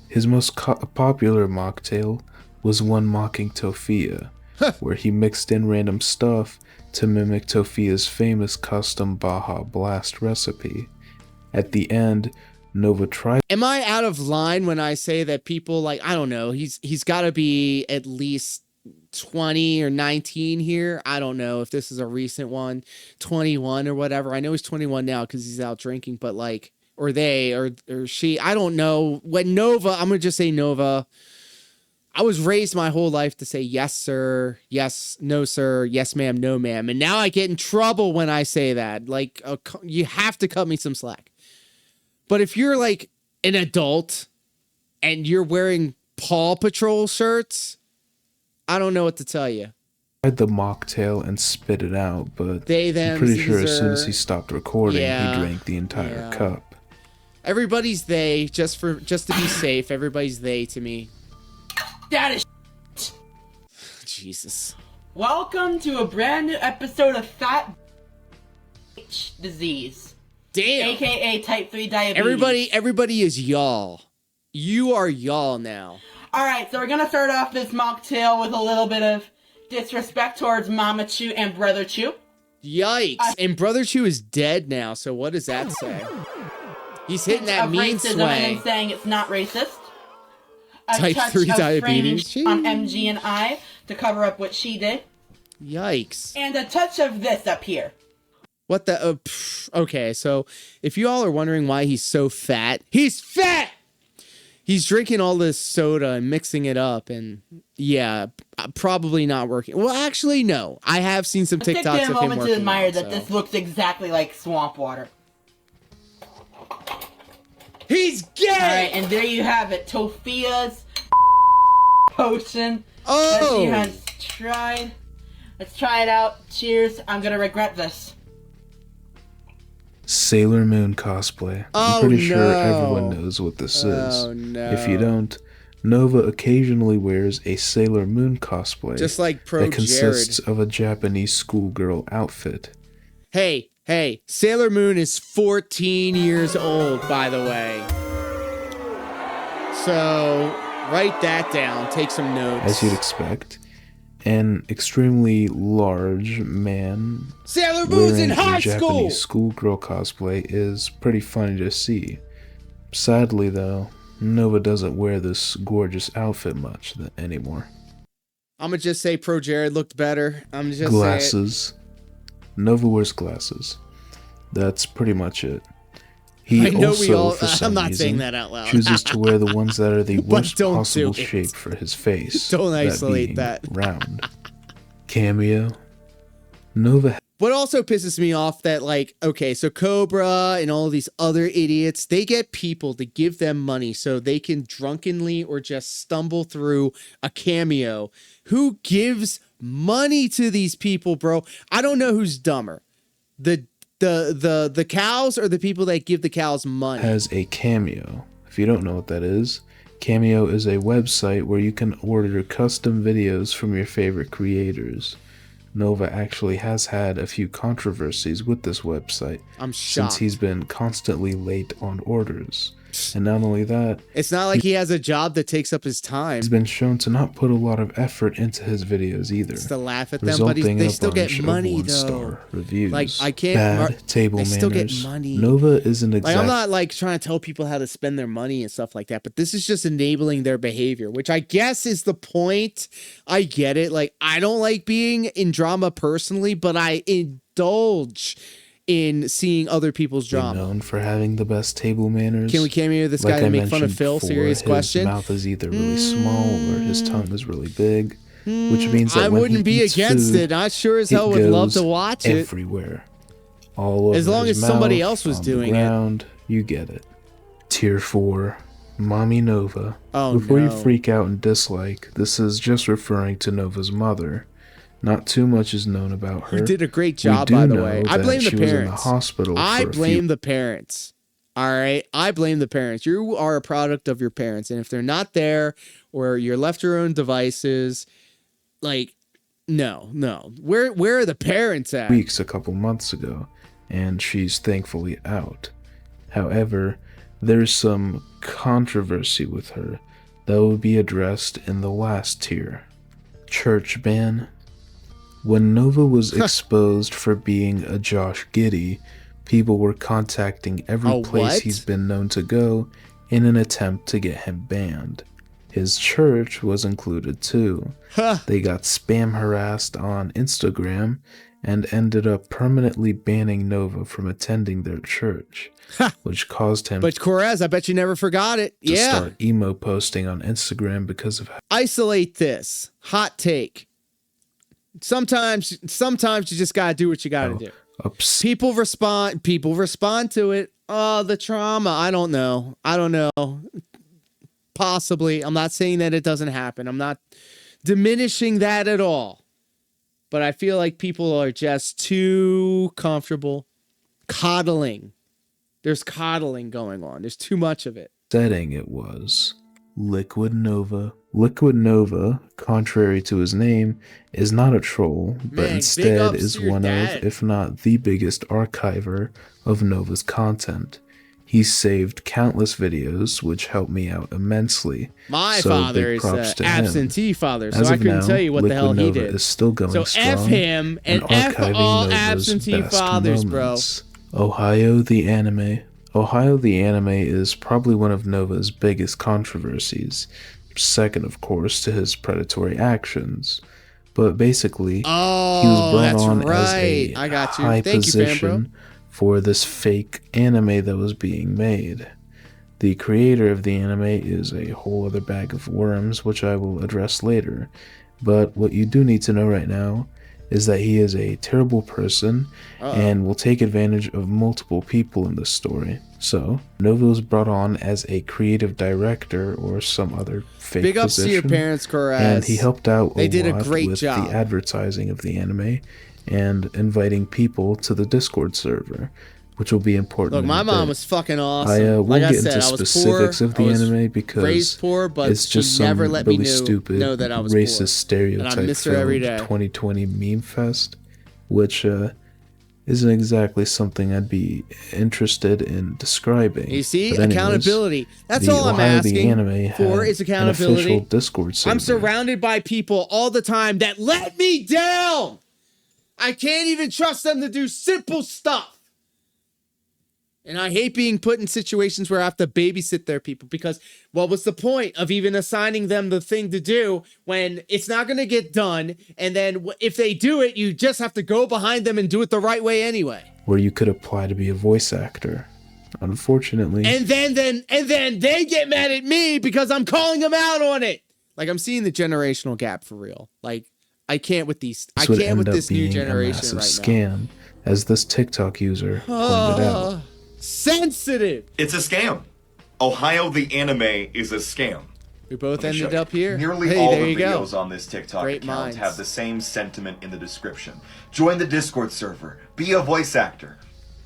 His most popular mocktail was one mocking Tofia, where he mixed in random stuff to mimic Tofia's famous custom Baja Blast recipe. At the end, Nova tried. Am I out of line when I say that people like, I don't know, he's got to be at least 20 or 19 here. I don't know if this is a recent one, 21 or whatever. I know he's 21 now because he's out drinking, but like, or they or she, I don't know. When Nova, I'm gonna just say Nova. I was raised my whole life to say yes, sir, yes, no, sir, yes, ma'am, no, ma'am. And now I get in trouble when I say that. Like, you have to cut me some slack. But if you're like an adult and you're wearing Paw Patrol shirts, I don't know what to tell you. I had the mocktail and spit it out, but I'm pretty sure as soon as he stopped recording, yeah, he drank the entire cup. Everybody's they, just to be safe. Everybody's they to me. That is Jesus. Welcome to a brand new episode of Fat Disease. Damn. AKA type 3 diabetes. Everybody is y'all. You are y'all now. Alright, so we're gonna start off this mocktail with a little bit of disrespect towards Mama Chew and Brother Chew. Yikes. And Brother Chew is dead now, so what does that say? He's hitting that mean swing. And I'm saying it's not racist. Type 3 diabetes on MG and I to cover up what she did. Yikes. And a touch of this up here. What the? Okay, so if you all are wondering why he's so fat, he's fat! He's drinking all this soda and mixing it up, and yeah, probably not working. Well, actually, no. I have seen some TikToks of him working. Take a moment to admire out, that this looks exactly like swamp water. He's gay! Alright, and there you have it. Tofia's potion that she has tried. Let's try it out. Cheers. I'm gonna regret this. Sailor Moon cosplay. I'm pretty sure everyone knows what this is. No. If you don't, Nova occasionally wears a Sailor Moon cosplay. Just like Pro that consists of a Japanese schoolgirl outfit. Hey, Sailor Moon is 14 years old, by the way. So, write that down. Take some notes. As you'd expect, an extremely large man Sailor Moon's in high a Japanese schoolgirl cosplay is pretty funny to see. Sadly, though, Nova doesn't wear this gorgeous outfit much anymore. I'm gonna just say Pro Jared looked better. I'm just glasses. Nova wears glasses. That's pretty much it. He for some I'm not reason, saying that out loud. chooses to wear the ones that are the worst don't possible do it. shape for his face. Don't isolate that. that. Round. Cameo. Nova. What also pisses me off that, like, okay, so Cobra and all these other idiots, they get people to give them money so they can drunkenly or just stumble through a cameo. Who gives money to these people, bro? I don't know who's dumber. The cows or the people that give the cows money? Has a Cameo. If you don't know what that is, Cameo is a website where you can order custom videos from your favorite creators. Nova actually has had a few controversies with this website. I'm shocked. Since he's been constantly late on orders. And not only that, it's not like he has a job that takes up his time. He's been shown to not put a lot of effort into his videos either. Just to laugh at them, but they still get money though. Reviews. Like I can't. Bad table they manners. Still get money. Nova isn't like I'm not like trying to tell people how to spend their money and stuff like that, but this is just enabling their behavior, which I guess is the point. I get it. Like I don't like being in drama personally, but I indulge in seeing other people's drama. Known for having the best table manners. Can we cameo this guy to make fun of Phil? Serious question. His mouth is either really small or his tongue is really big, which means that I wouldn't be against it. I sure as hell would love to watch it everywhere. All over as long as somebody else was doing it. You get it. Tier 4, Mommy Nova. Oh, Before you freak out and dislike, this is just referring to Nova's mother. Not too much is known about her. You did a great job, We do by the know way. I that blame the she was in the parents. hospital I for a blame few- the parents. All right, I blame the parents. You are a product of your parents, and if they're not there or you're left to your own devices, like, no. Where are the parents at? weeks a couple months ago, and she's thankfully out. However, there's some controversy with her that will be addressed in the last tier. Church ban. When Nova was exposed for being a Josh Giddey, people were contacting every A place what? he's been known to go in an attempt to get him banned. His church was included too. They got spam harassed on Instagram and ended up permanently banning Nova from attending their church, which caused him But Corez, I bet you never forgot it. to Yeah. start emo posting on Instagram because of Isolate this. Hot take. Sometimes you just gotta do what you gotta do. upset People respond to it. Oh, the trauma. I don't know. Possibly. I'm not saying that it doesn't happen. I'm not diminishing that at all. But I feel like people are just too comfortable coddling. There's coddling going on. There's too much of it. setting it was. Liquid Nova. Liquid Nova, contrary to his name, is not a troll, but Man, big instead ups is to your one dad. of, if not the biggest archiver of Nova's content. He saved countless videos, which helped me out immensely. My So father big is props to him. absentee father, so As I of couldn't now, tell you what the hell Liquid he Nova did. is still going So strong F him and F archiving all Nova's absentee best fathers, bro. moments. Ohio the Anime. Ohio the Anime is probably one of Nova's biggest controversies. Second, of course, to his predatory actions. But basically, he was brought that's on as right. a I got you. high Thank you, fam, position for this fake anime that was being made. The creator of the anime is a whole other bag of worms, which I will address later. But what you do need to know right now is that he is a terrible person and will take advantage of multiple people in this story. So, Nova was brought on as a creative director or some other fake Big ups position, to your parents, Corez. and he helped out They did a lot great with job. the advertising of the anime and inviting people to the Discord server, which will be important. Look, in my a mom bit. was fucking awesome. We'll Like I get said, into I was specifics poor. of the I was anime because raised poor, but it's just she some never let really me stupid, know that I was racist poor. stereotype And I miss her every day. 2020 meme fest, which isn't exactly something I'd be interested in describing. You see, But anyways, accountability. That's the all I'm Ohio the asking Anime for had is an accountability. official Discord server. I'm surrounded by people all the time that let me down. I can't even trust them to do simple stuff. And I hate being put in situations where I have to babysit their people because what was the point of even assigning them the thing to do when it's not going to get done? And then if they do it, you just have to go behind them and do it the right way anyway. where you could apply to be a voice actor. Unfortunately, And then they get mad at me because I'm calling them out on it. Like I'm seeing the generational gap for real. Like I can't with these. I this would can't end with up this new being a generation massive right scam, as this TikTok user now. pointed out. Sensitive. It's a scam. Ohio the Anime is a scam. We both Let me show ended you. up here. Nearly Hey, all there the you go. videos on this TikTok Great account minds. have the same sentiment in the description. Join the Discord server. Be a voice actor.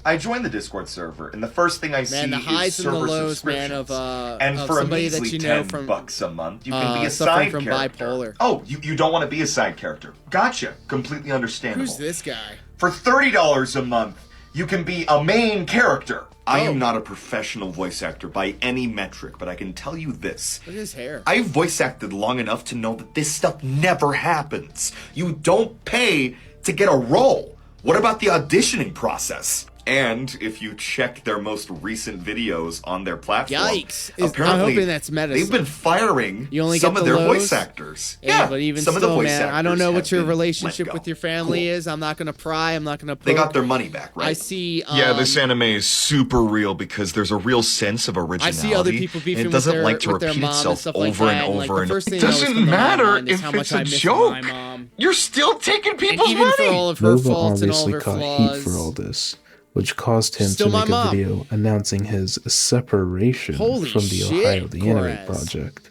I joined the Discord server, and the first thing I see the is highs and the server lows, subscriptions. man, of and for a somebody that measly you know $10 from, a month, you can be a suffering side from character. bipolar. Oh, you don't want to be a side character. Gotcha. Completely understandable. Who's this guy? For $30 a month, you can be a main character. I Oh. am not a professional voice actor by any metric, but I can tell you this. Look at his hair. I've voice acted long enough to know that this stuff never happens. You don't pay to get a role. What about the auditioning process? And if you check their most recent videos on their platform, Yikes. apparently I'm hoping that's medicine. they've been firing You only some get of the their lows? voice actors. Yeah, but even some of the still, voice man, I don't actors know have what your been relationship let with go. your family Cool. is. I'm not gonna pry. I'm not gonna poke. They got their money back, right? I see. Yeah, this anime is super real because there's a real sense of I originality. see other people beefing and it doesn't with their, like to with their repeat mom and itself stuff over like that. and Like, over. the And first thing it that always doesn't comes to my matter mind is if how much it's I a miss joke. my mom. You're still taking And people's even for money. all of her Nova faults and all of obviously her caught flaws. heat for all this, which caused him Still to my make mom. a video announcing his separation Holy from the shit, Ohio the Anime Corez. project.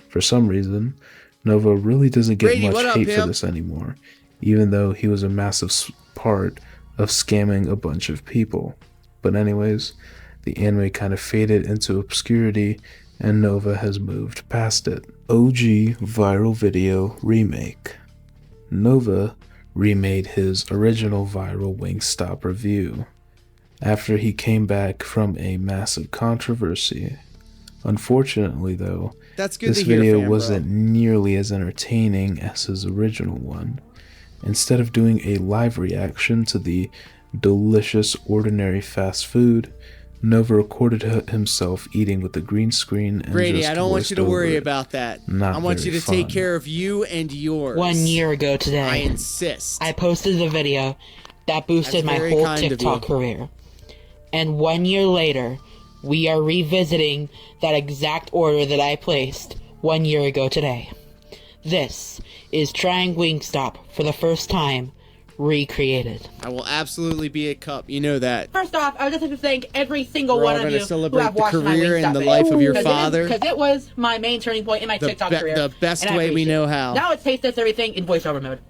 For some reason, Nova really doesn't get Brady, what much up, hate for pimp? this anymore, even though he was a massive part of scamming a bunch of people. But anyways, the anime kind of faded into obscurity, and Nova has moved past it. OG viral video remake. Nova remade his original viral Wingstop review after he came back from a massive controversy. Unfortunately though, That's good this to hear, video fam, wasn't bro. nearly as entertaining as his original one. Instead of doing a live reaction to the delicious ordinary fast food, Nova recorded himself eating with the green screen and Brady, just I don't want you to voiced worry over it. about that. Not I want you very to take fun. care of you and yours. 1 year ago today, I insist. I posted the video that boosted That's my very whole kind of TikTok you. career. And 1 year later, we are revisiting that exact order that I placed 1 year ago today. This is trying Wingstop for the first time, recreated. I will absolutely be a cup. You know that. First off, I would just like to thank every single We're all one of gonna you who celebrate have the watched my career Wingstop and the video. life of your father. Because it was my main turning point in my TikTok career. The best and I way we appreciate know it. how. Now it's taste test everything in voiceover mode.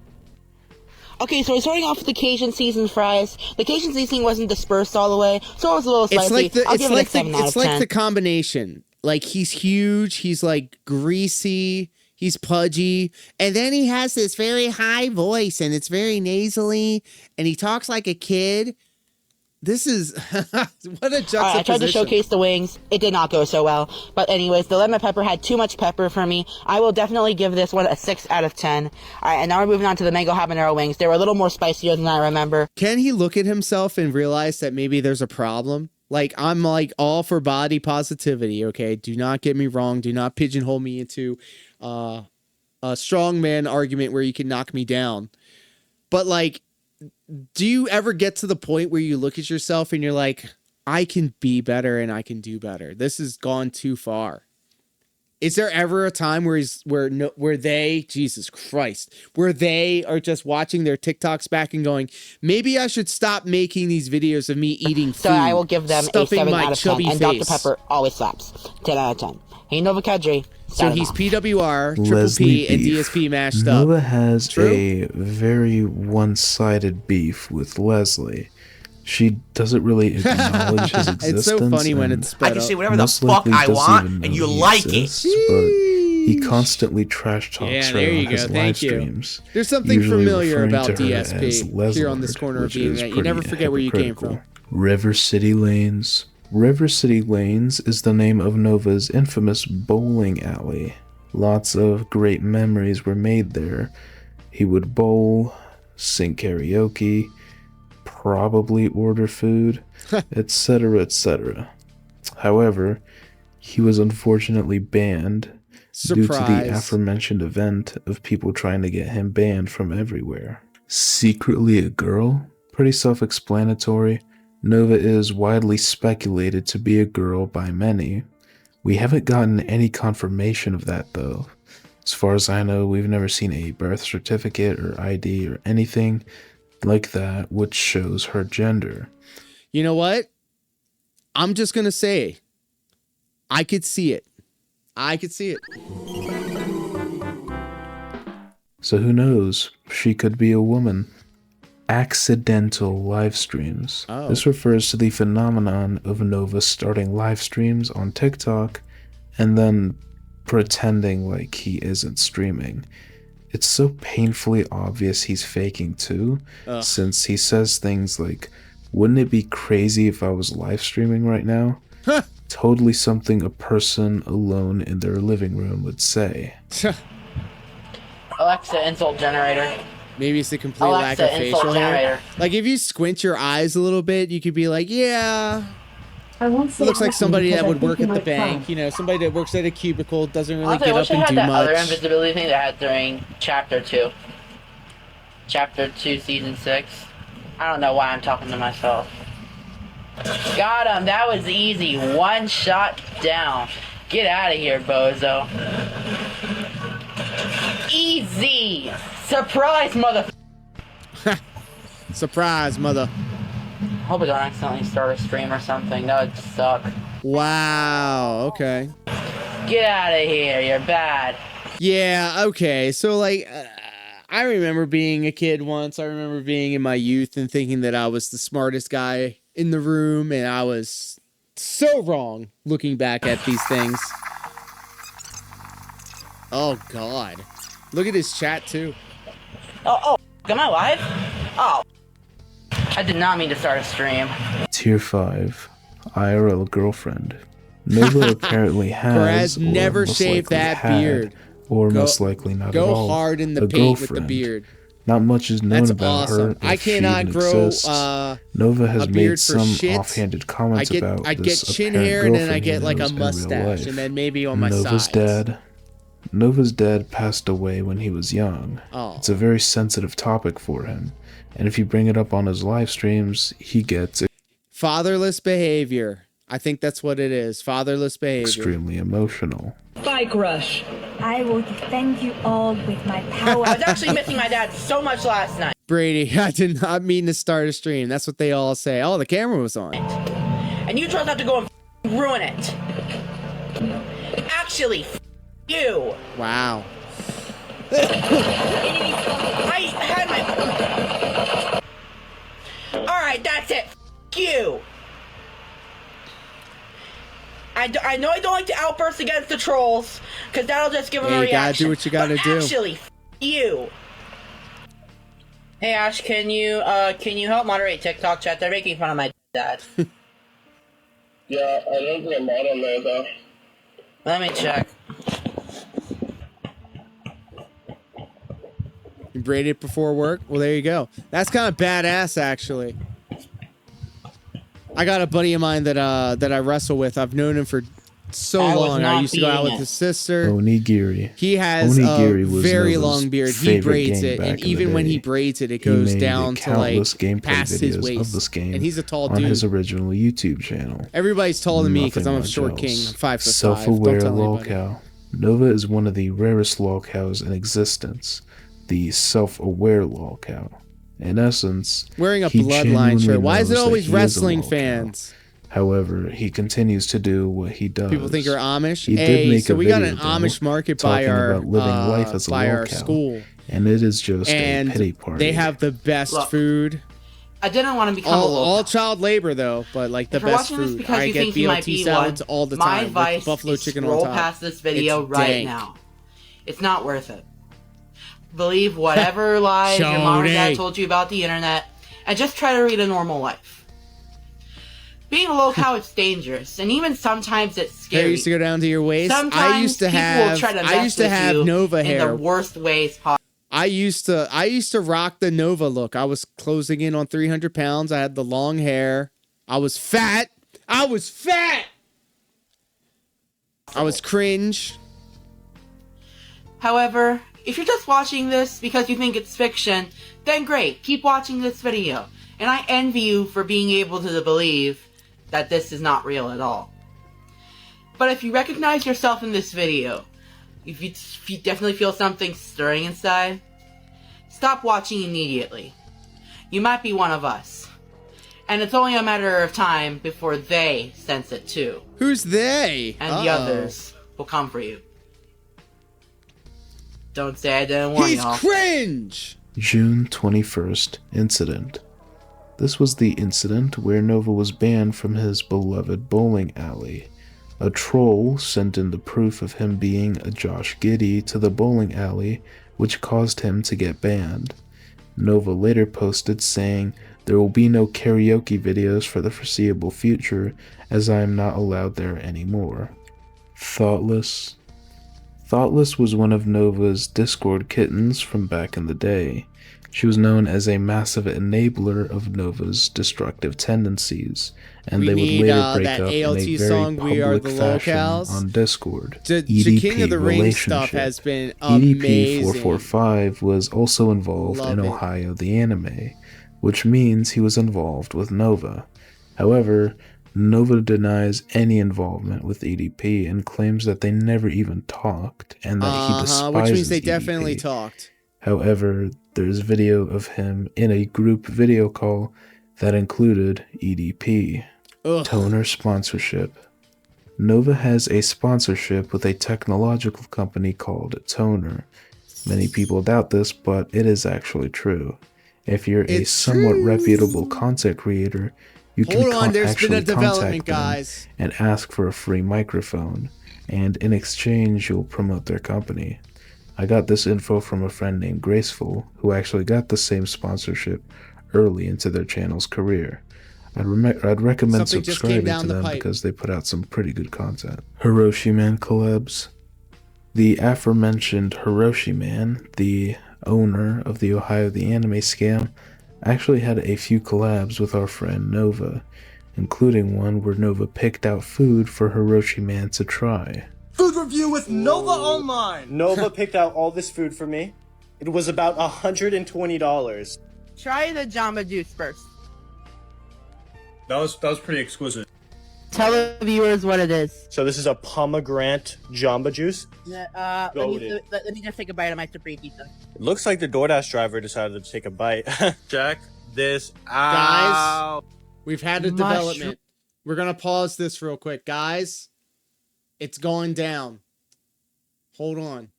Okay, so we're starting off with the Cajun seasoned fries. The Cajun seasoning wasn't dispersed all the way, so it was a little spicy. It's like the I'll give it a 7 out of it's like 10. the combination. Like he's huge, he's like greasy, he's pudgy, and then he has this very high voice and it's very nasally, and he talks like a kid. This is what a juxtaposition. I tried to showcase the wings. It did not go so well. But anyways, the lemon pepper had too much pepper for me. I will definitely give this one a 6 out of 10. Alright, and now we're moving on to the mango habanero wings. They were a little more spicier than I remember. Can he look at himself and realize that maybe there's a problem? Like, I'm like all for body positivity, okay? Do not get me wrong. Do not pigeonhole me into a strongman argument where you can knock me down. But like, do you ever get to the point where you look at yourself and you're like, I can be better and I can do better? This has gone too far. Is there ever a time where where they, Jesus Christ, where they are just watching their TikToks back and going, maybe I should stop making these videos of me eating food, So I will give them a stuffing 7 my out of 10. chubby And Dr. face. Pepper always slaps. 10 out of 10. Hey, Nova Kadri. So he's PWR, Triple Leslie P, and beef. DSP mashed up. Nova has True? a very one-sided beef with Leslie. She doesn't really acknowledge his existence. It's so funny when and it's spread I can up. say whatever the most fuck likely I doesn't want, even and know you he like exists, it. But he constantly trash talks Yeah, her there you on go. his Thank live you. streams. There's something usually familiar referring about to her as DSP here on this Leslord, corner of which being is that you never pretty forget where you came from. hypocritical. River City Lanes. River City Lanes is the name of Nova's infamous bowling alley. Lots of great memories were made there. He would bowl, sing karaoke, probably order food, etc., etc. However, he was unfortunately banned due to the Surprise. aforementioned event of people trying to get him banned from everywhere. Secretly a girl? Pretty self-explanatory. Nova is widely speculated to be a girl by many. We haven't gotten any confirmation of that though. As far as I know, we've never seen a birth certificate or ID or anything like that which shows her gender. You know what? I'm just going to say, I could see it. I could see it. So who knows? She could be a woman. Accidental live streams. Oh. This refers to the phenomenon of Nova starting live streams on TikTok and then pretending like he isn't streaming. It's so painfully obvious he's faking too, since he says things like, wouldn't it be crazy if I was live streaming right now? Totally something a person alone in their living room would say. Alexa, insult generator. Maybe it's the complete lack of Alexa, insult facial hair. generator. Like if you squint your eyes a little bit, you could be like, yeah, I won't it say looks like nothing somebody because that I would think work you at the might bank. cry. You know, somebody that works at a cubicle, doesn't really Also, I get up wish I and had do that other much. invisibility thing that I had during Chapter 2. Chapter 2, Season 6. I don't know why I'm talking to myself. Got him! That was easy. One shot down. Get out of here, bozo. Easy! Surprise, mother... Surprise, mother. Hope I don't accidentally start a stream or something. That would suck. Wow, okay. Get out of here, you're bad. Yeah, okay. So like, I remember being a kid once. I remember being in my youth and thinking that I was the smartest guy in the room, and I was so wrong looking back at these things. Oh, God. Look at his chat, too. Oh, am I live? Oh. I did not mean to start a stream. Tier 5. IRL girlfriend. Nova apparently has, Perez never most shaved likely that had, beard. or most likely not at all. Go hard in the a paint with the girlfriend. beard. Not much is known That's about awesome. her. I if she cannot even grow exists. a Nova has beard made for some shit. offhanded comments about I get this chin apparent hair and then I girlfriend get he like a knows in real mustache life. and then maybe on my Nova's sides. Nova's dad passed away when he was young. Oh. It's a very sensitive topic for him, and if you bring it up on his live streams, he gets Fatherless behavior. I think that's what it is. Fatherless behavior. extremely emotional. Bike rush. I will defend you all with my power. I was actually missing my dad so much last night. Brady, I did not mean to start a stream. That's what they all say. Oh, the camera was on. And you chose not to go and ruin it. Actually, you. Wow. I had my... Alright, that's it. You. I know I don't like to outburst against the trolls, because that'll just give them a You reaction. gotta do what you gotta do. Actually, you. Hey Ash, can you help moderate TikTok chat? They're making fun of my dad. Yeah, I don't put a mod on there though. Let me check. You braided before work? Well, there you go. That's kind of badass, actually. I got a buddy of mine that I wrestle with. I've known him for so long. I used to go out with his sister. Onigiri. He has Onigiri a was very Nova's long beard. He favorite braids game it, back and in the even when he day. braids it, it He goes made down to like countless gameplay past his videos waist. of this game And he's a tall on dude. his original YouTube channel. Everybody's taller than me because I'm a Nothing short much king. else. I'm 5'5". Self-aware Don't tell anybody. Lolcow. Nova is one of the rarest Lolcows in existence. The self-aware Lolcow. In essence, Wearing a he Bloodline shirt. genuinely Why is it knows that always he is a wrestling Lolcow. fans? However, he continues to do what he does. People think you're Amish. He did Hey, make so a we got video, an Amish though, market by talking our about living life as a by our Lolcow, school, and it is just and a pity party. they have the best Look, food. I didn't want to become a All local. child labor though, but like the If you're best watching this food. because I you get think you might BLT be salads one, all the my time with advice buffalo is chicken scroll on top. past this video It's right dank. now. It's not worth it. Believe whatever lies your mom or dad Shorty. told you about the internet, and just try to lead a normal life. Being a Lolcow is dangerous, and even sometimes it's Hair scary. used to go down to your waist. Sometimes I used to people have. will try to I mess used to with have you Nova in hair. the worst ways possible. I used to rock the Nova look. I was closing in on 300 pounds. I had the long hair. I was fat. I was cringe. However, if you're just watching this because you think it's fiction, then great, keep watching this video. And I envy you for being able to believe that this is not real at all. But if you recognize yourself in this video, if you definitely feel something stirring inside, stop watching immediately. You might be one of us. And it's only a matter of time before they sense it too. Who's they? And the others will come for you. Don't say I didn't warn He's y'all. cringe. June 21st incident. This was the incident where Nova was banned from his beloved bowling alley. A troll sent in the proof of him being a Josh Giddy to the bowling alley, which caused him to get banned. Nova later posted saying, "There will be no karaoke videos for the foreseeable future, as I am not allowed there anymore." Thoughtless. Thoughtless was one of Nova's Discord kittens from back in the day. She was known as a massive enabler of Nova's destructive tendencies, and We they would need, later break that up ALT in a very song, We Are public the fashion Lolcows. on Discord. The King of the Ring stuff has been amazing. EDP445 was also involved Love in it. Ohio the Anime, which means he was involved with Nova. However, Nova denies any involvement with EDP and claims that they never even talked and that he despises which means they EDP. definitely talked. However, there's video of him in a group video call that included EDP. Ugh. Toner sponsorship. Nova has a sponsorship with a technological company called Toner. Many people doubt this, but it is actually true. If you're a It's somewhat true. reputable content creator, you can Hold on, there's been actually a development, contact them guys. and ask for a free microphone, and in exchange you'll promote their company. I got this info from a friend named Graceful, who actually got the same sponsorship early into their channel's career. I'd recommend Something just came subscribing down to the them pipe. because they put out some pretty good content. Hiroshi Man collabs. The aforementioned Hiroshi Man, the owner of the Ohio the Anime Scam, actually had a few collabs with our friend Nova, including one where Nova picked out food for Hiroshi Man to try. Food review with Nova Online. Nova picked out all this food for me. It was about $120. Try the Jamba Juice first. That was pretty exquisite. Tell the viewers what it is. So this is a pomegranate Jamba Juice. Let me just take a bite of my Supreme Pizza. It looks like the DoorDash driver decided to take a bite. Check this Guys, out. we've had a development. We're going to pause this real quick. Guys, it's going down. Hold on.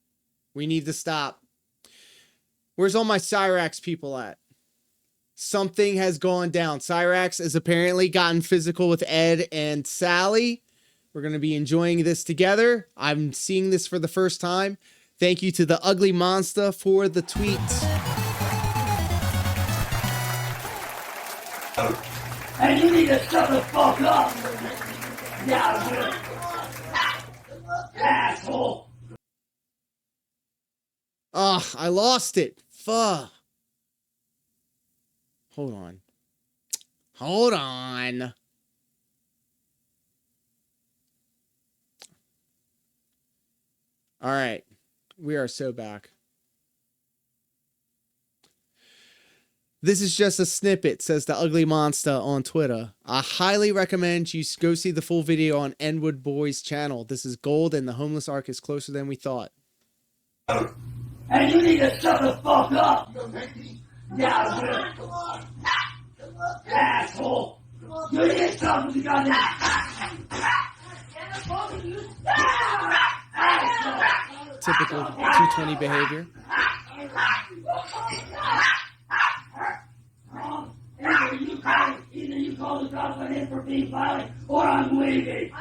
We need to stop. Where's all my Cyrax people at? Something has gone down. Cyrax has apparently gotten physical with Ed and Sally. We're going to be enjoying this together. I'm seeing this for the first time. Thank you to the Ugly Monster for the tweets. And you need to shut the fuck up! Now, you asshole! Ugh, I lost it. Fuck. Hold on. Hold on. All right. We are so back. This is just a snippet, says the Ugly Monster on Twitter. I highly recommend you go see the full video on Enwood Boy's channel. This is gold and the homeless arc is closer than we thought. And you need to shut the fuck up! Now, you asshole! You need to stop with the goddamn Typical 220 behavior. Either you call the cops on him for being violent, or I'm leaving.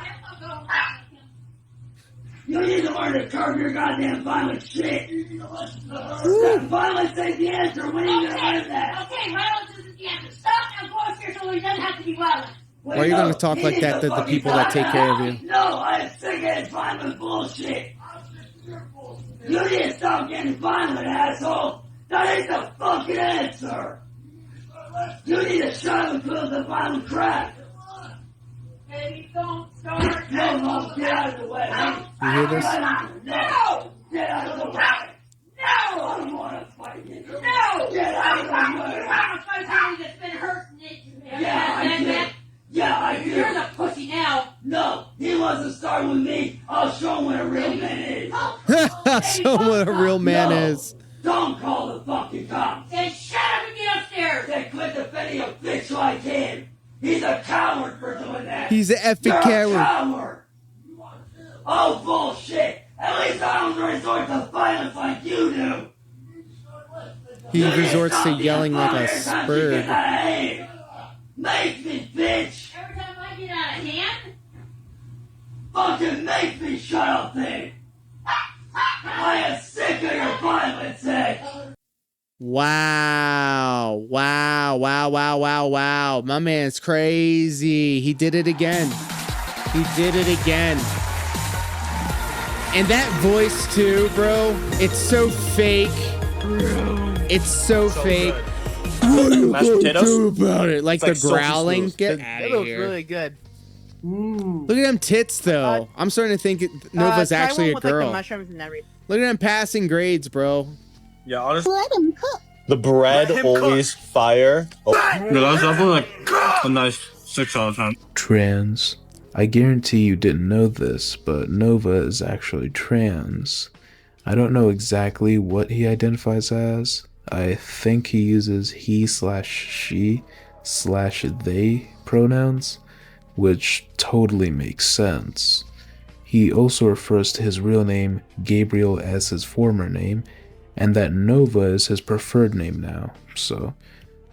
You need to learn to curb your goddamn violent shit. That violence ain't the answer. When are you gonna learn that? Okay, violence isn't the answer. Stop and go upstairs so he doesn't have to be violent. Why are you going to talk like that to the people that take care of you? No, I'm sick of his violent bullshit. You need to stop getting violent, asshole. That ain't the fucking answer. You need to shut up and close the violent crap. Baby, don't start. No, Mom, get out of the way. You hear this? No! Get out of the way. No! I don't want to fight you. No! Get out of the way. You want to fight somebody that's been hurt. Yeah, I do. Yeah, I do. You're the pussy now. No, he wants to start with me. I'll show him what a real man is. Show him what a real man is. Don't call the fucking cops. Then shut up and get upstairs. Then quit defending a bitch like him. He's a coward for doing that. He's an effing You're coward. A coward. Oh, bullshit. At least I don't resort to violence like you do. He resorts to yelling like a spurg. Make me, bitch. Every time I get out of hand. Fucking make me shut up, thing. I am sick of your violence, eh? Wow. Wow. Wow. Wow. Wow. Wow. My man's crazy. He did it again. He did it again. And that voice too, bro. It's so fake. It's so fake. What are you going to do about it? Like the growling. Get out It of looks here. really good. Look at them tits, though. I'm starting to think Nova's try actually one a with, like, the girl. mushrooms and everything. Look at them passing grades, bro. Yeah, honestly. Let him cook. The bread always fire. Oh. Yeah, that's definitely like a nice 6 out of 10. Trans. I guarantee you didn't know this, but Nova is actually trans. I don't know exactly what he identifies as. I think he uses he/she/they pronouns, which totally makes sense. He also refers to his real name, Gabriel, as his former name, and that Nova is his preferred name now, so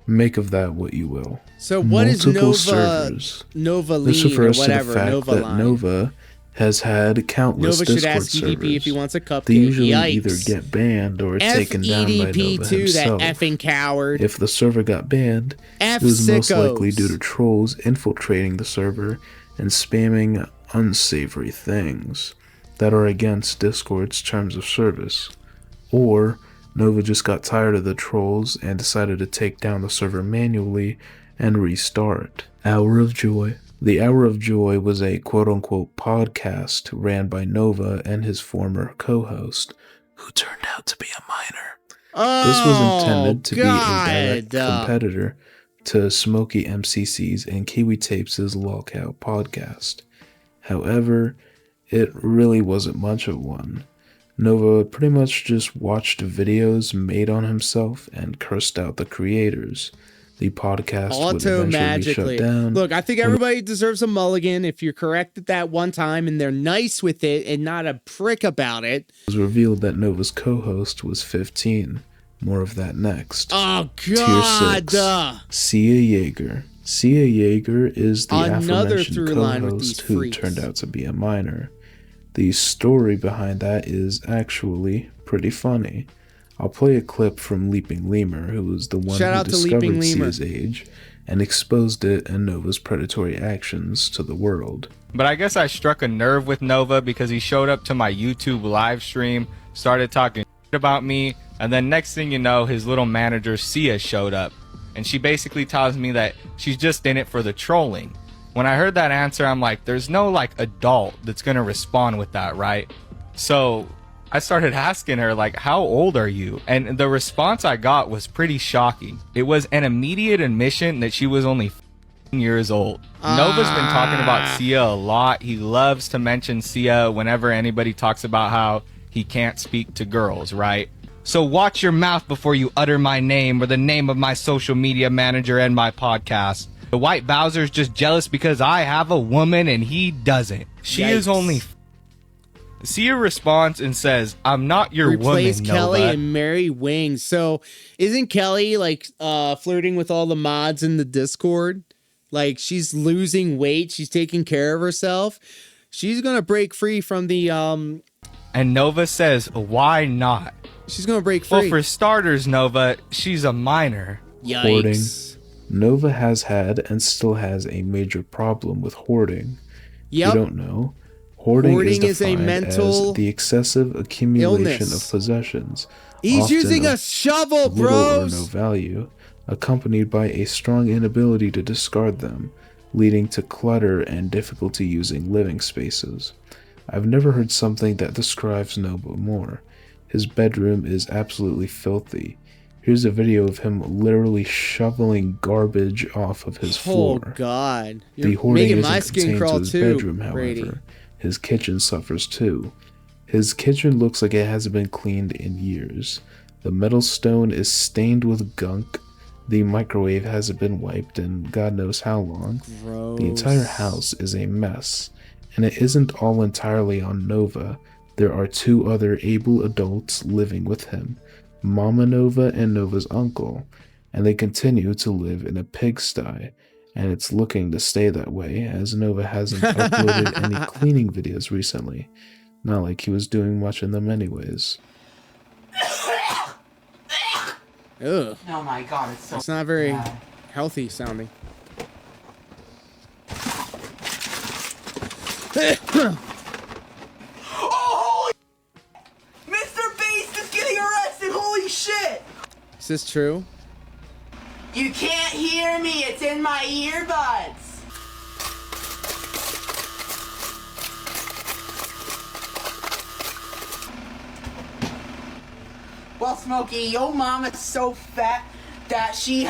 make of that what you will. So what is Multiple Nova? servers. Nova This Lean or refers to the whatever. fact Nova that Line. Nova has had countless Nova should Discord ask EDP servers. if he wants a cupcake. They usually Yikes. either get banned or taken down by Nova EDP too, that himself. effing coward. If the server got banned, F it was most likely sickos. due to trolls infiltrating the server and spamming unsavory things that are against Discord's terms of service. Or Nova just got tired of the trolls and decided to take down the server manually and restart. Hour of Joy. The Hour of Joy was a quote-unquote podcast ran by Nova and his former co-host, who turned out to be a minor. This was intended to be a direct competitor to Smokey MCC's and Kiwi Tapes' Lolcow podcast. However, it really wasn't much of one. Nova pretty much just watched videos made on himself and cursed out the creators. The podcast would eventually be shut down. Look, I think everybody deserves a mulligan if you're corrected that one time and they're nice with it and not a prick about it. It was revealed that Nova's co-host was 15. More of that next. Oh, God. Tier 6. Sia Yeager. Sia Yeager is the Another aforementioned through line with co-host these who freaks. turned out to be a minor. The story behind that is actually pretty funny. I'll play a clip from Leaping Lemur, who was the one Shout who out to Leaping discovered Lemur. Sia's age and exposed it and Nova's predatory actions to the world. But I guess I struck a nerve with Nova because he showed up to my YouTube live stream, started talking shit about me, and then next thing you know, his little manager Sia showed up. And she basically tells me that she's just in it for the trolling. When I heard that answer, I'm like, there's no like adult that's gonna respond with that, right? So I started asking her, like, how old are you? And the response I got was pretty shocking. It was an immediate admission that she was only years old. Nova's been talking about Sia a lot. He loves to mention Sia whenever anybody talks about how he can't speak to girls, right? So watch your mouth before you utter my name or the name of my social media manager and my podcast. The White Bowser's just jealous because I have a woman and he doesn't. She is only... Sia responds and says, I'm not your Replace woman, Kelly Nova. and Mary Wings. So isn't Kelly like flirting with all the mods in the Discord? Like she's losing weight. She's taking care of herself. She's going to break free from the... And Nova says, why not? She's going to break free. Well, for starters, Nova, she's a minor. Hoarding. Nova has had and still has a major problem with hoarding. Yep. You don't know. Hoarding is a defined mental as the excessive accumulation illness. of possessions. He's often using a of shovel, little bros. or no value, accompanied by a strong inability to discard them, leading to clutter and difficulty using living spaces. I've never heard something that describes Nova more. His bedroom is absolutely filthy. Here's a video of him literally shoveling garbage off of his floor. Oh God! The You're hoarding making isn't my skin contained to crawl his too, bedroom, however. Brady. His kitchen suffers too. His kitchen looks like it hasn't been cleaned in years. The metal stone is stained with gunk. The microwave hasn't been wiped in God knows how long. Gross. The entire house is a mess. And it isn't all entirely on Nova. There are two other able adults living with him, Mama Nova and Nova's uncle, and they continue to live in a pigsty. And it's looking to stay that way, as Nova hasn't uploaded any cleaning videos recently. Not like he was doing much in them anyways. Ugh. Oh my God, it's so... It's not very bad. healthy sounding. Oh, holy... Mr. Beast is getting arrested! Holy shit! Is this true? You can't hear me, it's in my earbuds. Well, Smokey, your mama's so fat that she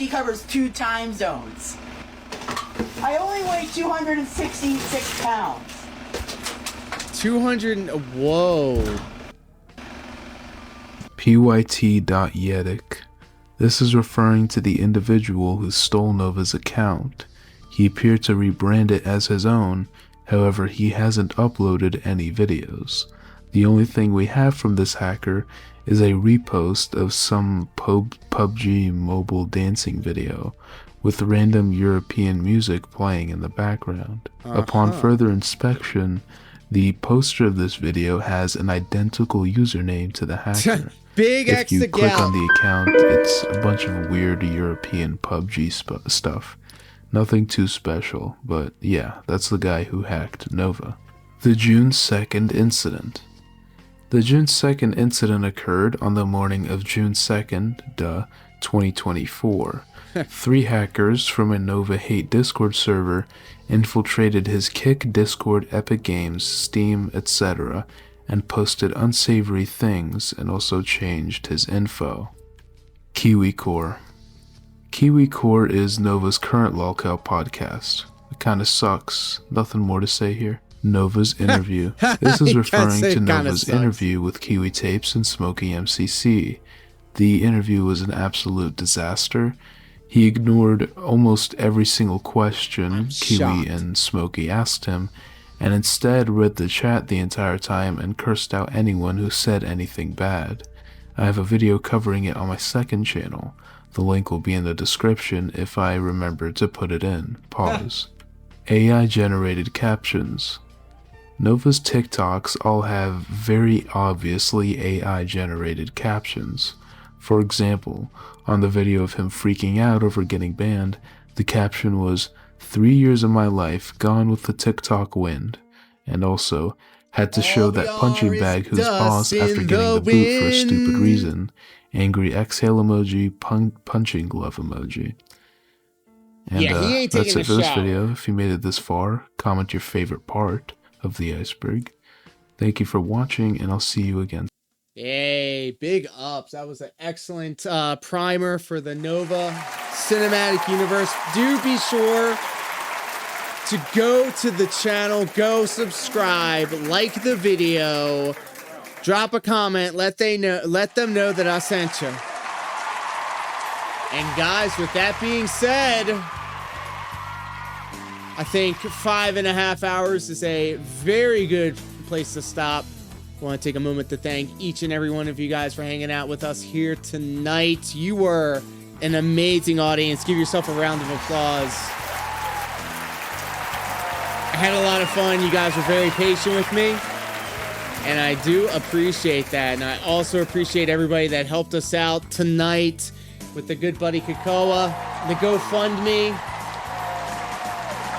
covers 2 time zones. I only weigh 266 pounds. 200. Whoa. pyt.yedic. This is referring to the individual who stole Nova's account. He appeared to rebrand it as his own, however he hasn't uploaded any videos. The only thing we have from this hacker is a repost of some PUBG mobile dancing video with random European music playing in the background. Upon further inspection, the poster of this video has an identical username to the hacker. Big If X you the click gal. on the account, it's a bunch of weird European PUBG stuff. Nothing too special, but yeah, that's the guy who hacked Nova. The June 2nd incident. The June 2nd incident occurred on the morning of June 2nd, 2024. 3 hackers from a Nova Hate Discord server infiltrated his Kick, Discord, Epic Games, Steam, etc., and posted unsavory things and also changed his info. KiwiCore. KiwiCore is Nova's current Lolcow podcast. It kinda sucks. Nothing more to say here. Nova's interview. This is referring to Nova's interview with Kiwi Tapes and Smokey MCC. The interview was an absolute disaster. He ignored almost every single question Kiwi and Smokey asked him, and instead read the chat the entire time and cursed out anyone who said anything bad. I have a video covering it on my second channel. The link will be in the description if I remember to put it in. Pause. AI generated captions. Nova's TikToks all have very obviously AI generated captions. For example, on the video of him freaking out over getting banned, the caption was 3 years of my life gone with the TikTok wind, and also had to show that punching bag whose boss after getting the boot for a stupid reason, angry exhale emoji, punching glove emoji. And yeah, he ain't that's taking it for this shower. video. If you made it this far, comment your favorite part of the iceberg. Thank you for watching, and I'll see you again. Yay, big ups. That was an excellent primer for the Nova Cinematic Universe. Do be sure to go to the channel, go subscribe, like the video, drop a comment, let them know that I sent you. And guys, with that being said, I think 5.5 hours is a very good place to stop. I want to take a moment to thank each and every one of you guys for hanging out with us here tonight. You were an amazing audience. Give yourself a round of applause. I had a lot of fun. You guys were very patient with me, and I do appreciate that. And I also appreciate everybody that helped us out tonight with the good buddy Kakoa, the GoFundMe,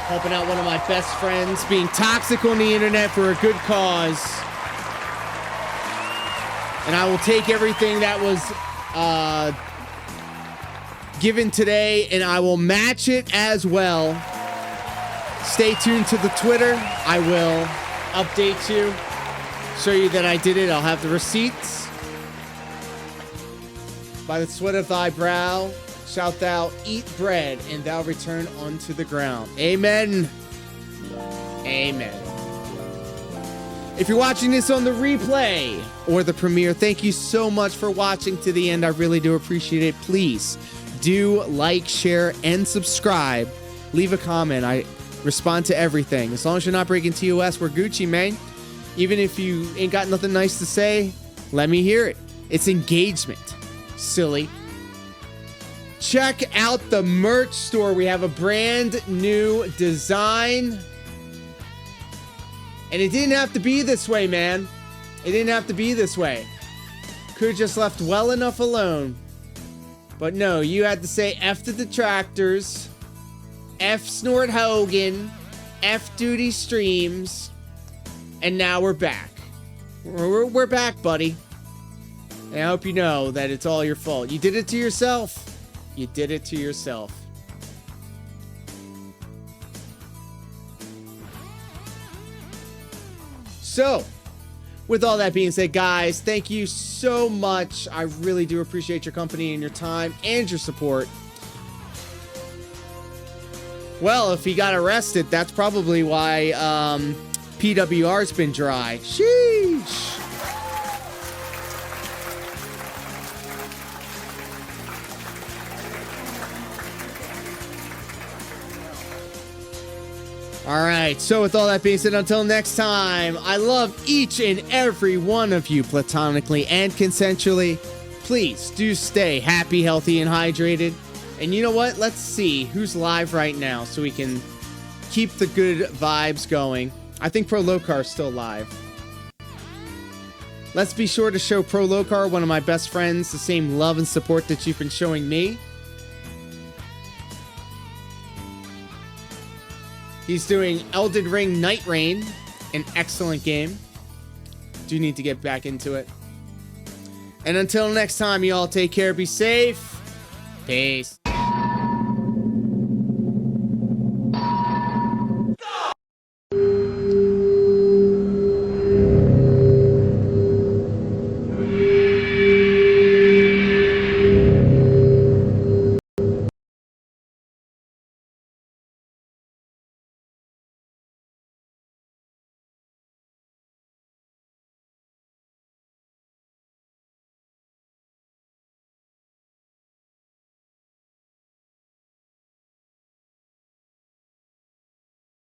helping out one of my best friends, being toxic on the internet for a good cause. And I will take everything that was given today and I will match it as well. Stay tuned to the Twitter. I will update you, show you that I did it. I'll have the receipts. By the sweat of thy brow shalt thou eat bread, and thou return unto the ground. Amen. Amen. If you're watching this on the replay or the premiere, thank you so much for watching to the end. I really do appreciate it. Please do like, share, and subscribe. Leave a comment. I respond to everything. As long as you're not breaking TOS, we're Gucci, man. Even if you ain't got nothing nice to say, let me hear it. It's engagement. Silly. Check out the merch store. We have a brand new design. And it didn't have to be this way, man. It didn't have to be this way. Could have just left well enough alone. But no, you had to say F the detractors, F Snort Hogan, F Duty Streams, and now we're back. We're back, buddy. And I hope you know that it's all your fault. You did it to yourself. You did it to yourself. So, with all that being said, guys, thank you so much. I really do appreciate your company and your time and your support. Well, if he got arrested, that's probably why PWR's been dry. Sheesh. All right, so with all that being said, until next time, I love each and every one of you platonically and consensually. Please do stay happy, healthy, and hydrated. And you know what? Let's see who's live right now so we can keep the good vibes going. I think Pro Lolcow is still live. Let's be sure to show Pro Lolcow, one of my best friends, the same love and support that you've been showing me. He's doing Elden Ring Night Rain, an excellent game. Do need to get back into it. And until next time, you all take care, be safe. Peace.